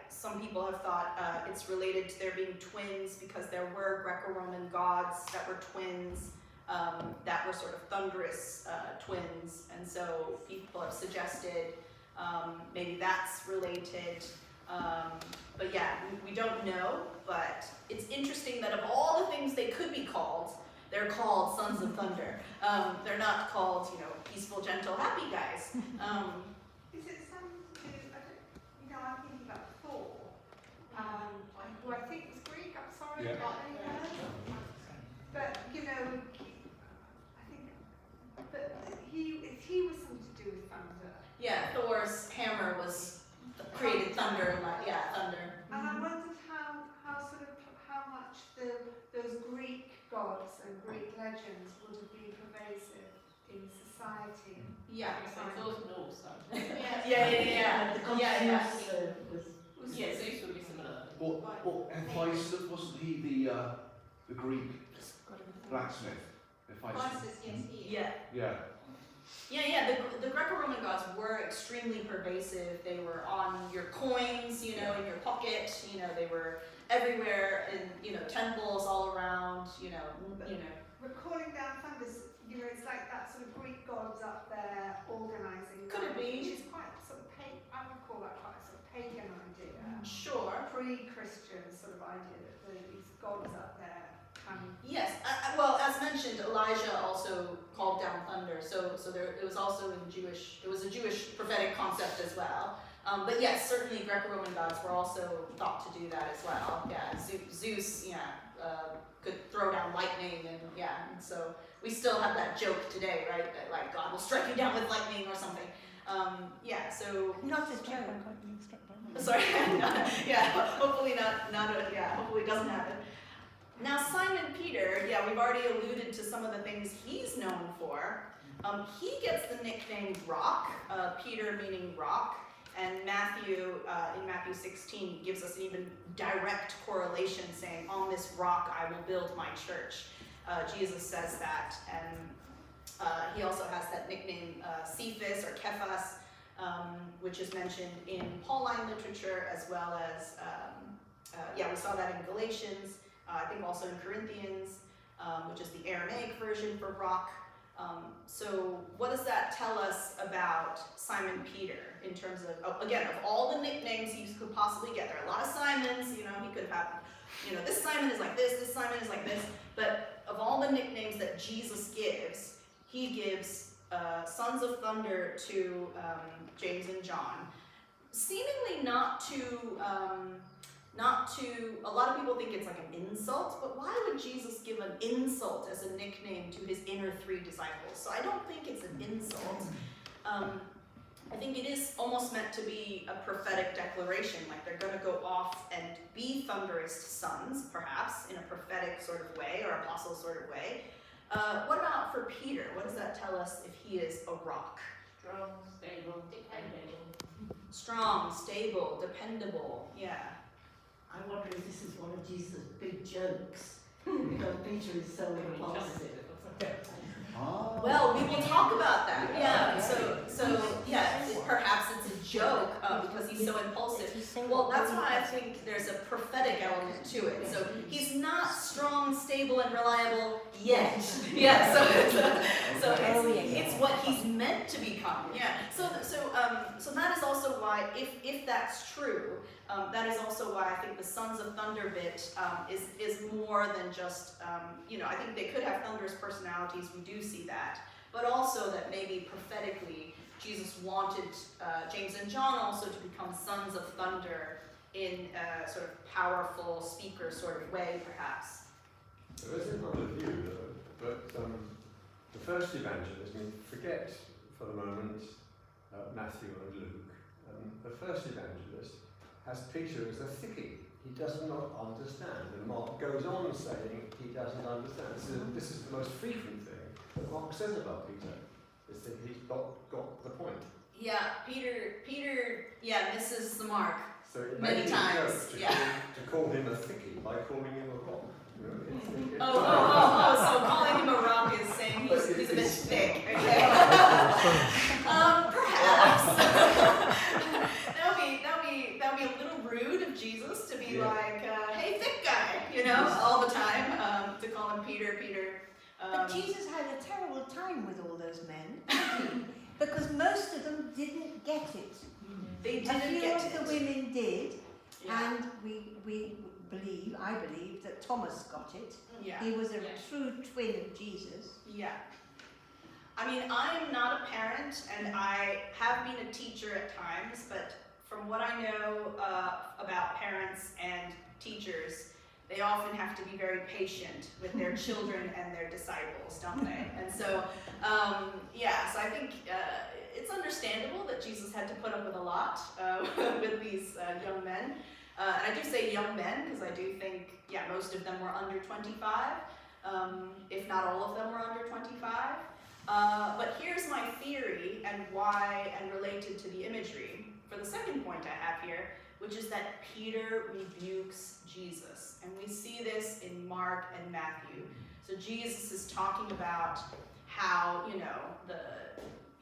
some people have thought it's related to there being twins because there were Greco-Roman gods that were twins, that were sort of thunderous twins, and so people have suggested maybe that's related, but we don't know, but it's interesting that of all the things they could be called, they're called sons of thunder. They're not called, peaceful, gentle, happy guys. Is it something to do, I'm thinking about Thor, who I think was Greek, I'm sorry, Yeah. not any but, I think, but he was something to do with thunder. Yeah, Thor's hammer created thunder, thunder. And I wondered how much those Greek gods and Greek legends would have been pervasive in society. Yeah. Those Norse are. Yeah. The conscience was Yeah, Zeus would be similar. Or Hephaestus, wasn't he the Greek blacksmith? Hephaestus. Yeah, the Greco-Roman gods were extremely pervasive. They were on your coins, in your pocket, they were everywhere in, temples all around, But calling down thunders, it's like that sort of Greek gods up there organising. Could it be? Which is quite sort of I would call that quite a sort of pagan idea. Sure. Pre-Christian sort of idea that these gods up there can. Yes, well, as mentioned, Elijah also called down thunder, so it was also it was a Jewish prophetic concept as well. But yes, certainly Greco-Roman gods were also thought to do that as well. Yeah, Zeus, could throw down lightning, and so we still have that joke today, right? That like God will strike you down with lightning or something. So Not a joke. sorry, hopefully hopefully it doesn't happen. Now Simon Peter, we've already alluded to some of the things he's known for. He gets the nickname Rock, Peter meaning rock, and Matthew, in Matthew 16, gives us an even direct correlation saying, on this rock I will build my church. Jesus says that, and he also has that nickname Cephas or Kephas, which is mentioned in Pauline literature as well as, we saw that in Galatians, I think also in Corinthians, which is the Aramaic version for rock. So what does that tell us about Simon Peter in terms of, again, of all the nicknames you could possibly get? There are a lot of Simons, he could have, this Simon is like this Simon is like this, but of all the nicknames that Jesus gives, he gives sons of thunder to James and John, seemingly not to, a lot of people think it's like an insult, but why would Jesus give an insult as a nickname to his inner three disciples? So I don't think it's an insult. I think it is almost meant to be a prophetic declaration, like they're going to go off and be thunderous sons, perhaps, in a prophetic sort of way, or apostle sort of way. What about for Peter? What does that tell us if he is a rock? Strong, stable, dependable. Strong, stable, dependable, I wonder if this is one of Jesus' big jokes, because Peter is so impulsive. Well, we will talk about that. Perhaps it's a joke because he's so impulsive. Well, that's why I think there's a prophetic element to it. So he's not strong, stable, and reliable yet. So it's what he's meant to become. So that is also why, if that's true, that is also why I think the Sons of Thunder bit is more than just, I think they could have thunderous personalities, we do see that, but also that maybe prophetically Jesus wanted James and John also to become sons of thunder in a sort of powerful speaker sort of way, perhaps. There is another view, though, but the first evangelist, forget for the moment Matthew and Luke, the first evangelist has Peter as a thickie. he does not understand. And Mark goes on saying he doesn't understand. This is the most frequent thing that Mark says about Peter, is that he's got the point. Yeah, Peter, misses the mark. So it Many may be times, a joke yeah. to call him a thickie by calling him a rock. You know, So calling him a rock is saying he's a bit thick, okay? Perhaps. that would be a little rude of Jesus to be like, hey, thick guy, you know, all the time, to call him Peter. But Jesus had a terrible time with all those men, didn't he? Because most of them didn't get it. They A didn't few get of it. the women did, Yeah. and I believe that Thomas got it. Yeah. He was a Yeah. true twin of Jesus. Yeah. I mean, I'm not a parent, and I have been a teacher at times, but from what I know about parents and teachers, they often have to be very patient with their children and their disciples, don't they? And so, so I think it's understandable that Jesus had to put up with a lot with these young men. And I do say young men because I do think, most of them were under 25, if not all of them were under 25. But here's my theory and why, and related to the imagery, for the second point I have here, which is that Peter rebukes Jesus. And we see this in Mark and Matthew. So Jesus is talking about how,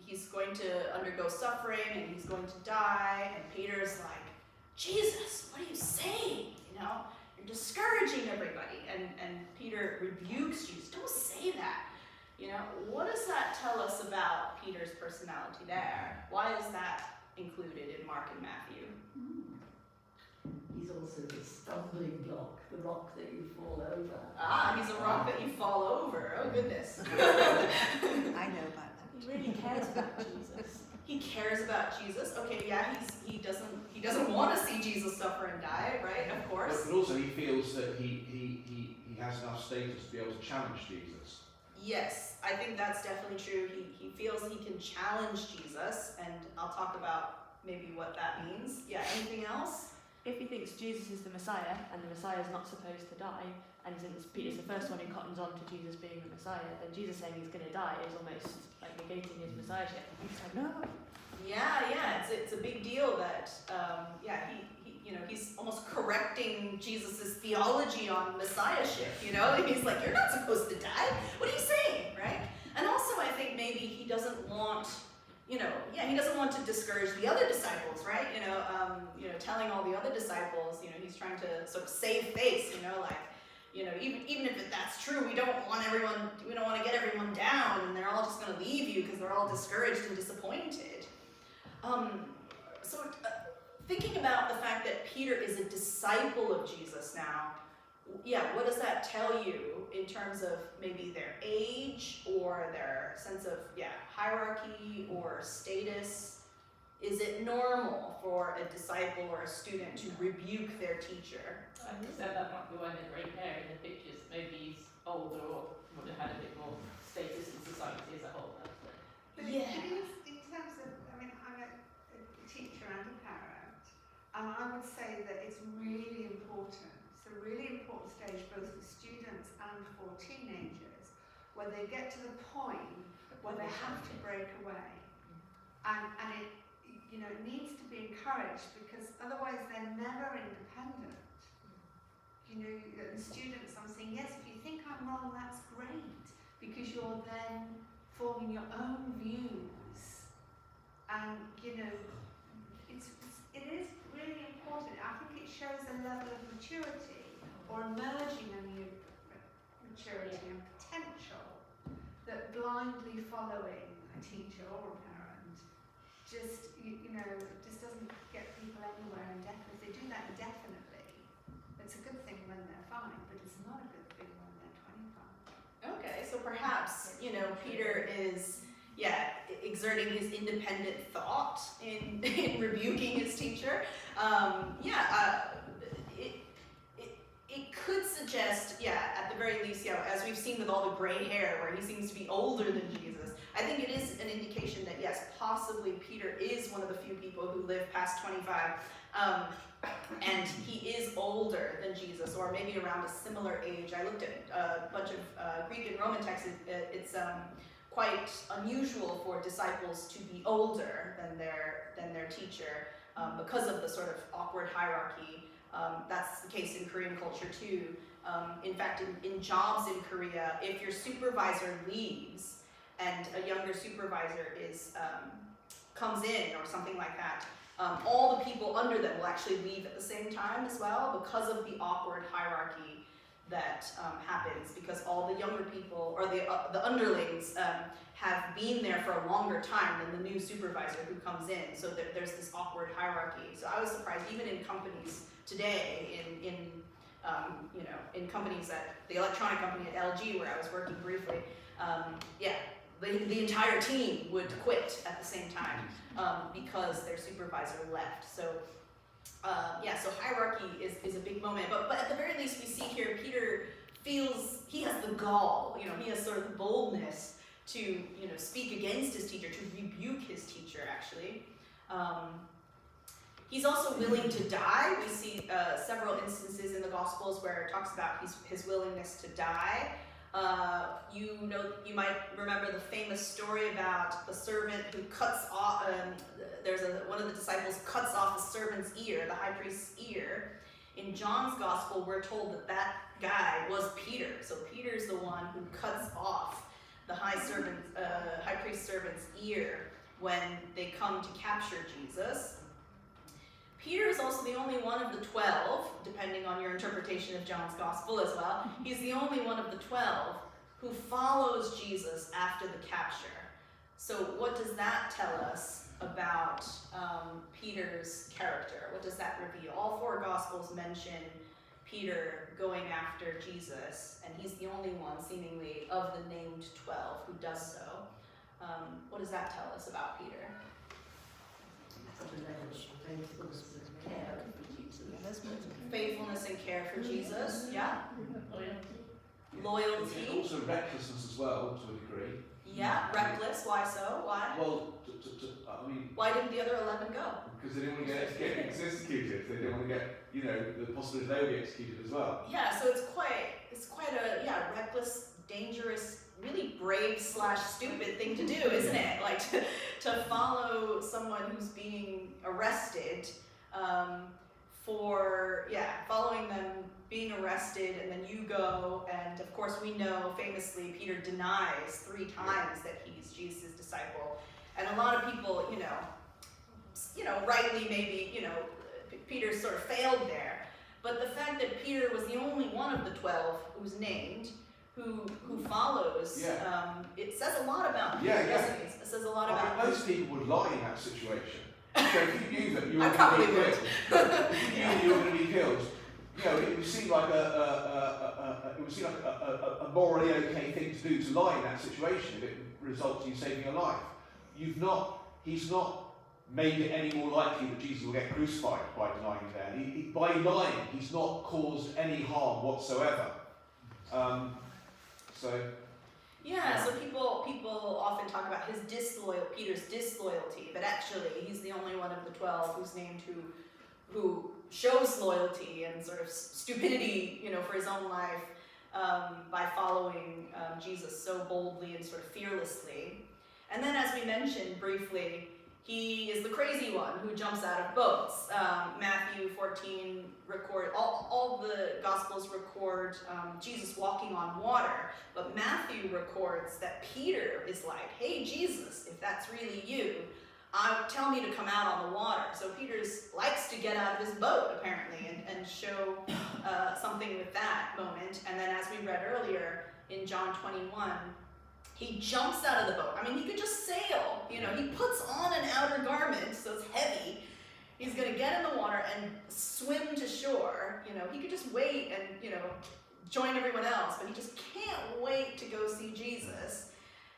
he's going to undergo suffering and he's going to die, and Peter's like, Jesus, what are you saying? You're discouraging everybody. And Peter rebukes Jesus. Don't say that. What does that tell us about Peter's personality there? Why is that included in Mark and Matthew? He's also the stumbling block, the rock that you fall over. Ah, he's a rock that you fall over. Oh, goodness. I know about that. He really cares about Jesus. He cares about Jesus. Okay, yeah, he doesn't want to see Jesus suffer and die, right? Of course. But also he feels that he has enough status to be able to challenge Jesus. Yes, I think that's definitely true. He feels he can challenge Jesus, and I'll talk about maybe what that means. Yeah, anything else? If he thinks Jesus is the Messiah, and the Messiah is not supposed to die, and since Peter's the first one who cottons on to Jesus being the Messiah, then Jesus saying he's going to die is almost like negating his messiahship. He's like, no. Yeah, it's a big deal that he's almost correcting Jesus's theology on messiahship. He's like, you're not supposed to die. What are you saying, right? And also, I think maybe he doesn't want. He doesn't want to discourage the other disciples, right? Telling all the other disciples, he's trying to sort of save face, even if that's true, we don't want to get everyone down, and they're all just going to leave you because they're all discouraged and disappointed. Thinking about the fact that Peter is a disciple of Jesus now, what does that tell you in terms of maybe their age or their sense of hierarchy or status? Is it normal for a disciple or a student to rebuke their teacher? I just said that might be why the grey hair in the pictures. Maybe he's older or would have had a bit more status in society as a whole. But it is, in terms of, I'm a teacher and a parent, and I would say that it's really important. It's a really important stage both for students and for teenagers, where they get to the point where they have to break away. And it needs to be encouraged, because otherwise they're never independent. The students, I'm saying, yes, if you think I'm wrong, that's great, because you're then forming your own views. And, it is really important. I think it shows a level of maturity, or emerging a new maturity and potential, that blindly following a teacher or a parent just doesn't get people anywhere indefinitely. If they do that indefinitely, it's a good thing when they're fine, but it's not a good thing when they're 25. Okay, so perhaps, Peter is, exerting his independent thought in rebuking his teacher. It could suggest, at the very least, as we've seen with all the gray hair, where he seems to be older than Jesus, I think it is an indication that, yes, possibly Peter is one of the few people who live past 25. And he is older than Jesus, or maybe around a similar age. I looked at a bunch of Greek and Roman texts. It's quite unusual for disciples to be older than their teacher because of the sort of awkward hierarchy. That's the case in Korean culture too. In fact, in jobs in Korea, if your supervisor leaves and a younger supervisor comes in or something like that, all the people under them will actually leave at the same time as well because of the awkward hierarchy that happens, because all the younger people, or the underlings, have been there for a longer time than the new supervisor who comes in. So there's this awkward hierarchy. So I was surprised, even in companies today, in companies at the electronic company at LG where I was working briefly, the entire team would quit at the same time because their supervisor left. So so hierarchy is a big moment. But at the very least, we see here Peter feels he has the gall. He has sort of the boldness to speak against his teacher, to rebuke his teacher. Actually, he's also willing to die. We see several instances in the Gospels where it talks about his willingness to die. You might remember the famous story about the servant who cuts off. One of the disciples cuts off the servant's ear, the high priest's ear. In John's Gospel, we're told that guy was Peter. So Peter's the one who cuts off the high priest servant's ear when they come to capture Jesus. Peter is also the only one of the 12, depending on your interpretation of John's Gospel as well. He's the only one of the 12 who follows Jesus after the capture. So what does that tell us about Peter's character? What does that reveal? All 4 Gospels mention Peter going after Jesus, and he's the only one, seemingly, of the named 12 who does so. What does that tell us about Peter? Faithfulness and care for Jesus, yeah. Loyalty. And also recklessness as well, to a degree. Yeah, reckless. Why so? Why? Well, why didn't the other 11 go? Because they didn't want to get executed. They didn't want to get, the possibility they would be executed as well. Yeah, so it's quite a reckless, dangerous, really brave / stupid thing to do, isn't it? Like to follow someone who's being arrested, following them being arrested, and then you go, and of course we know famously Peter denies 3 times that he's Jesus' disciple, and a lot of people, rightly maybe, Peter sort of failed there, but the fact that Peter was the only one of the 12 who's named, who follows, it says a lot about Peter, doesn't it? It says a lot about most people would lie in that situation. So if you knew that you were going to be killed, if you knew you were going to be killed, it would seem like a morally okay thing to do, to lie in that situation if it results in you saving a life. He's not made it any more likely that Jesus will get crucified by denying that. By lying, he's not caused any harm whatsoever. So people often talk about Peter's disloyalty, but actually he's the only one of the 12 who's named who shows loyalty and sort of stupidity, for his own life by following Jesus so boldly and sort of fearlessly. And then, as we mentioned briefly, he is the crazy one who jumps out of boats. Matthew 14 all the Gospels record Jesus walking on water, but Matthew records that Peter is like, "Hey Jesus, if that's really you, tell me to come out on the water." So Peter likes to get out of his boat, apparently, and show something with that moment. And then, as we read earlier in John 21, he jumps out of the boat. I mean, he could just sail. He puts on an outer garment, so it's heavy. He's going to get in the water and swim to shore. He could just wait and, join everyone else, but he just can't wait to go see Jesus.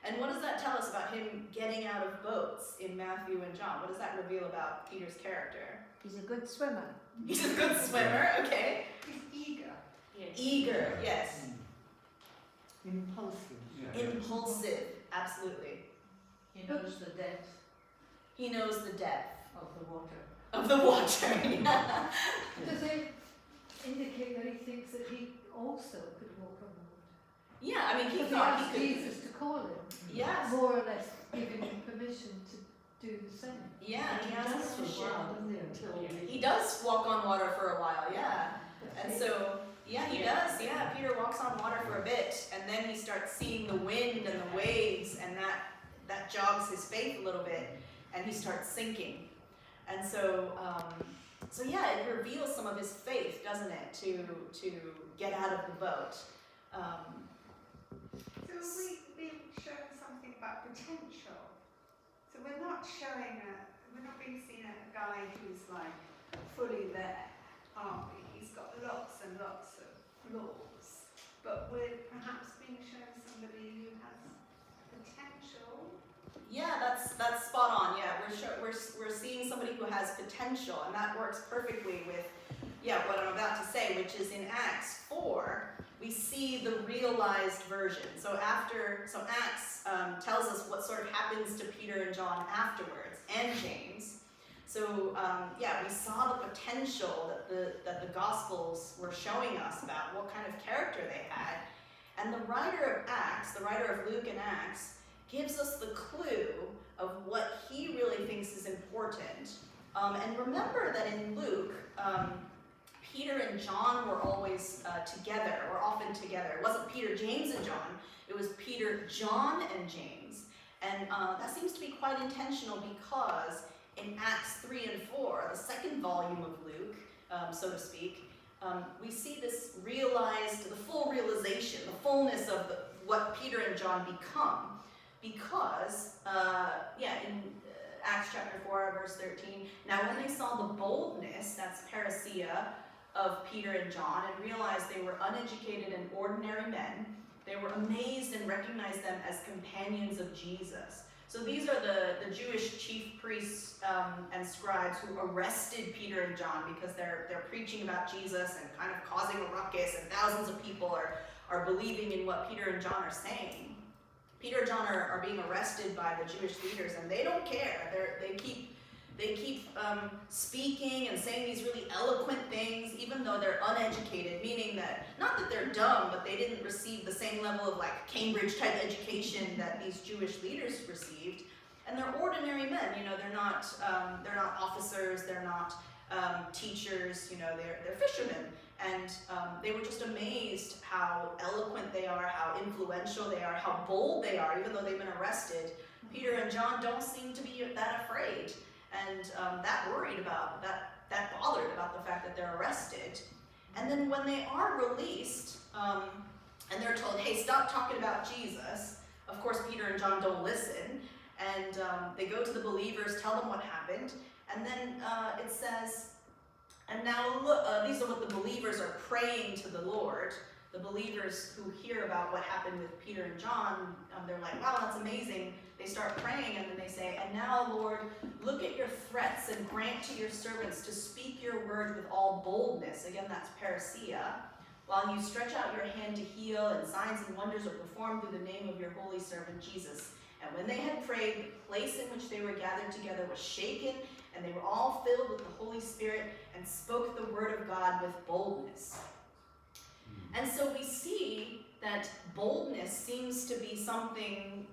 And what does that tell us about him getting out of boats in Matthew and John? What does that reveal about Peter's character? He's a good swimmer. He's a good swimmer, okay. He's eager. Yes. Eager, yes. Impulsive. Impulsive, absolutely. He knows the depth. He knows the depth. Of the water. Of the water, yeah. Does it indicate that he thinks that he also could walk on the water? Yeah, I mean, he Because he thought asked he could. Jesus to call him, Yes. more or less giving him permission to do the same. Yeah, He he does asked for a permission. while, doesn't he, until He does walk on water for a while, yeah. And so, yeah, he does, yeah. Peter walks on water for a bit, and then he starts seeing the wind and the waves, and that jogs his faith a little bit, and he starts sinking. And so, so yeah, it reveals some of his faith, doesn't it, to get out of the boat. So we've been shown something about potential. So we're not being seen a guy who's like fully there, are we? He's got lots and lots of flaws, but we're perhaps being shown somebody who has potential. Yeah, that's spot on. Yeah, we're seeing somebody who has potential, and that works perfectly with what I'm about to say, which is in Acts 4, we see the realized version. So Acts tells us what sort of happens to Peter and John afterwards, and James. So we saw the potential that the Gospels were showing us about what kind of character they had, and the writer of Acts, the writer of Luke and Acts, gives us the clue of what he really thinks is important. And remember that in Luke, Peter and John were always together, or often together. It wasn't Peter, James, and John. It was Peter, John, and James. And that seems to be quite intentional because in Acts 3 and 4, the second volume of Luke, so to speak, we see this realized, the full realization, the fullness of what Peter and John become. Because, in Acts chapter 4, verse 13, now when they saw the boldness, that's parousia, of Peter and John, and realized they were uneducated and ordinary men, they were amazed and recognized them as companions of Jesus. So these are the Jewish chief priests and scribes who arrested Peter and John because they're preaching about Jesus and kind of causing a ruckus, and thousands of people are believing in what Peter and John are saying. Peter and John are being arrested by the Jewish leaders, and they don't care. They keep speaking and saying these really eloquent things, even though they're uneducated, meaning that, not that they're dumb, but they didn't receive the same level of like Cambridge type education that these Jewish leaders received. And they're ordinary men, they're not officers, they're not teachers, they're fishermen. And they were just amazed how eloquent they are, how influential they are, how bold they are, even though they've been arrested. Peter and John don't seem to be that afraid. And that bothered about the fact that they're arrested. And then when they are released, and they're told, hey, stop talking about Jesus, of course Peter and John don't listen, and they go to the believers, tell them what happened, and then it says, and now look, these are what the believers are praying to the Lord. The believers who hear about what happened with Peter and John, they're like, wow, that's amazing. They start praying, and then they say, and now, Lord, look at your threats and grant to your servants to speak your word with all boldness. Again, that's parousia. While you stretch out your hand to heal, and signs and wonders are performed through the name of your holy servant Jesus. And when they had prayed, the place in which they were gathered together was shaken, and they were all filled with the Holy Spirit and spoke the word of God with boldness. And so we see that boldness seems to be something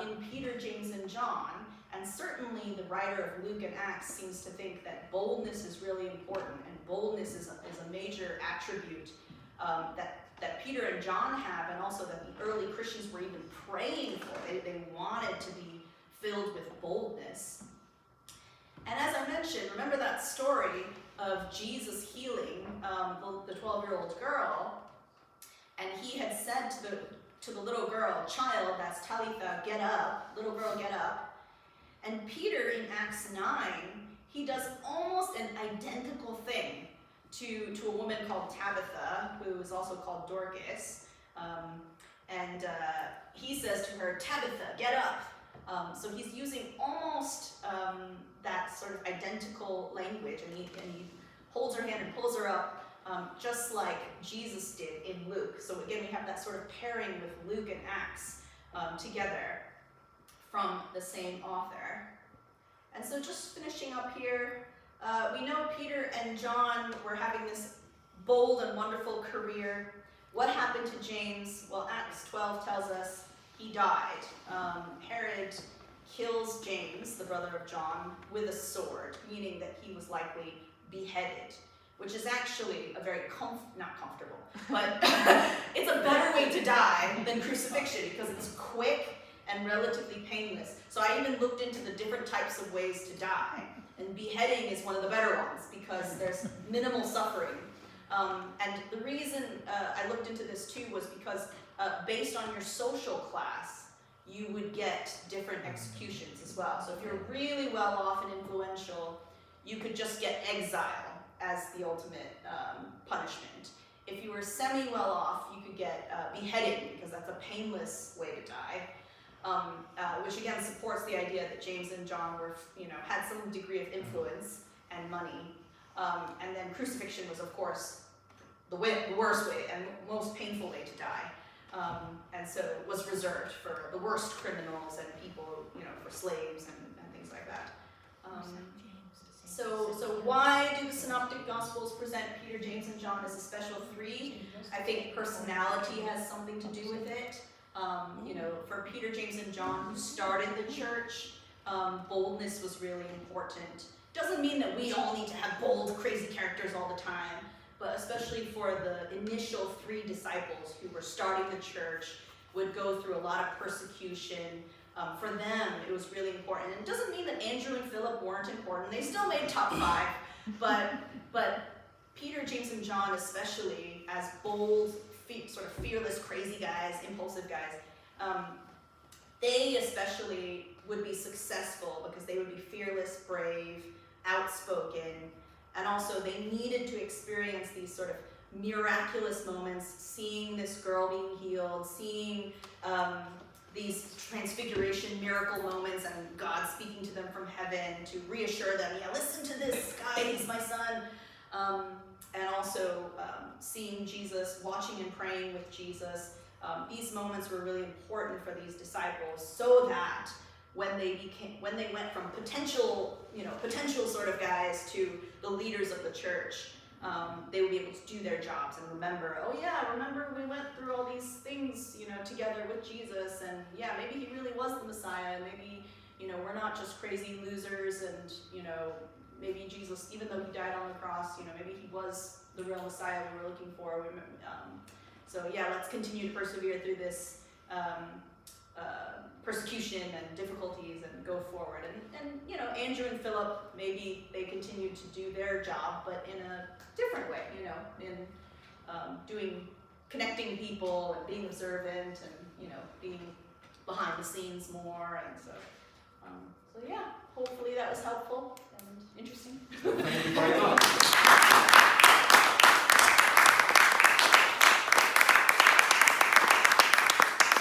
in Peter, James, and John, and certainly the writer of Luke and Acts seems to think that boldness is really important, and boldness is a major attribute that Peter and John have, and also that the early Christians were even praying for. They wanted to be filled with boldness. And as I mentioned, remember that story of Jesus healing the 12-year-old girl, and he had said to the little girl, child, that's Talitha, get up, little girl, get up. And Peter in Acts 9, he does almost an identical thing to a woman called Tabitha, who is also called Dorcas. And he says to her, Tabitha, get up. So he's using almost that sort of identical language, and he holds her hand and pulls her up, just like Jesus did in Luke. So again, we have that sort of pairing with Luke and Acts together from the same author. And so just finishing up here, we know Peter and John were having this bold and wonderful career. What happened to James? Well, Acts 12 tells us he died. Herod kills James, the brother of John, with a sword, meaning that he was likely beheaded, which is actually a very not comfortable, but it's a better way to die than crucifixion because it's quick and relatively painless. So I even looked into the different types of ways to die, and beheading is one of the better ones because there's minimal suffering. And the reason I looked into this too was because based on your social class, you would get different executions as well. So if you're really well off and influential, you could just get exile as the ultimate punishment. If you were semi-well off, you could get beheading because that's a painless way to die, which again supports the idea that James and John were, had some degree of influence and money. And then crucifixion was, of course, the worst way and most painful way to die. And so it was reserved for the worst criminals and people, for slaves and things like that. So why do the Synoptic Gospels present Peter, James, and John as a special three? I think personality has something to do with it. For Peter, James, and John, who started the church, boldness was really important. Doesn't mean that we all need to have bold, crazy characters all the time, but especially for the initial three disciples who were starting the church, would go through a lot of persecution. For them, it was really important. And it doesn't mean that Andrew and Philip weren't important. They still made top 5, but Peter, James, and John especially, as bold, sort of fearless, crazy guys, impulsive guys, they especially would be successful because they would be fearless, brave, outspoken, and also they needed to experience these sort of miraculous moments, seeing this girl being healed, seeing these transfiguration miracle moments and God speaking to them from heaven to reassure them, listen to this guy, he's my son. And also seeing Jesus, watching and praying with Jesus. These moments were really important for these disciples so that when they went from potential sort of guys to the leaders of the church, they would be able to do their jobs and remember we went through all these things, together with Jesus, and maybe he really was the Messiah, maybe, we're not just crazy losers, and, maybe Jesus, even though he died on the cross, maybe he was the real Messiah we were looking for. Let's continue to persevere through this persecution and difficulties and go forward. And Andrew and Philip, maybe they continued to do their job, but in a different way, in connecting people and being observant and, being behind the scenes more. And hopefully that was helpful.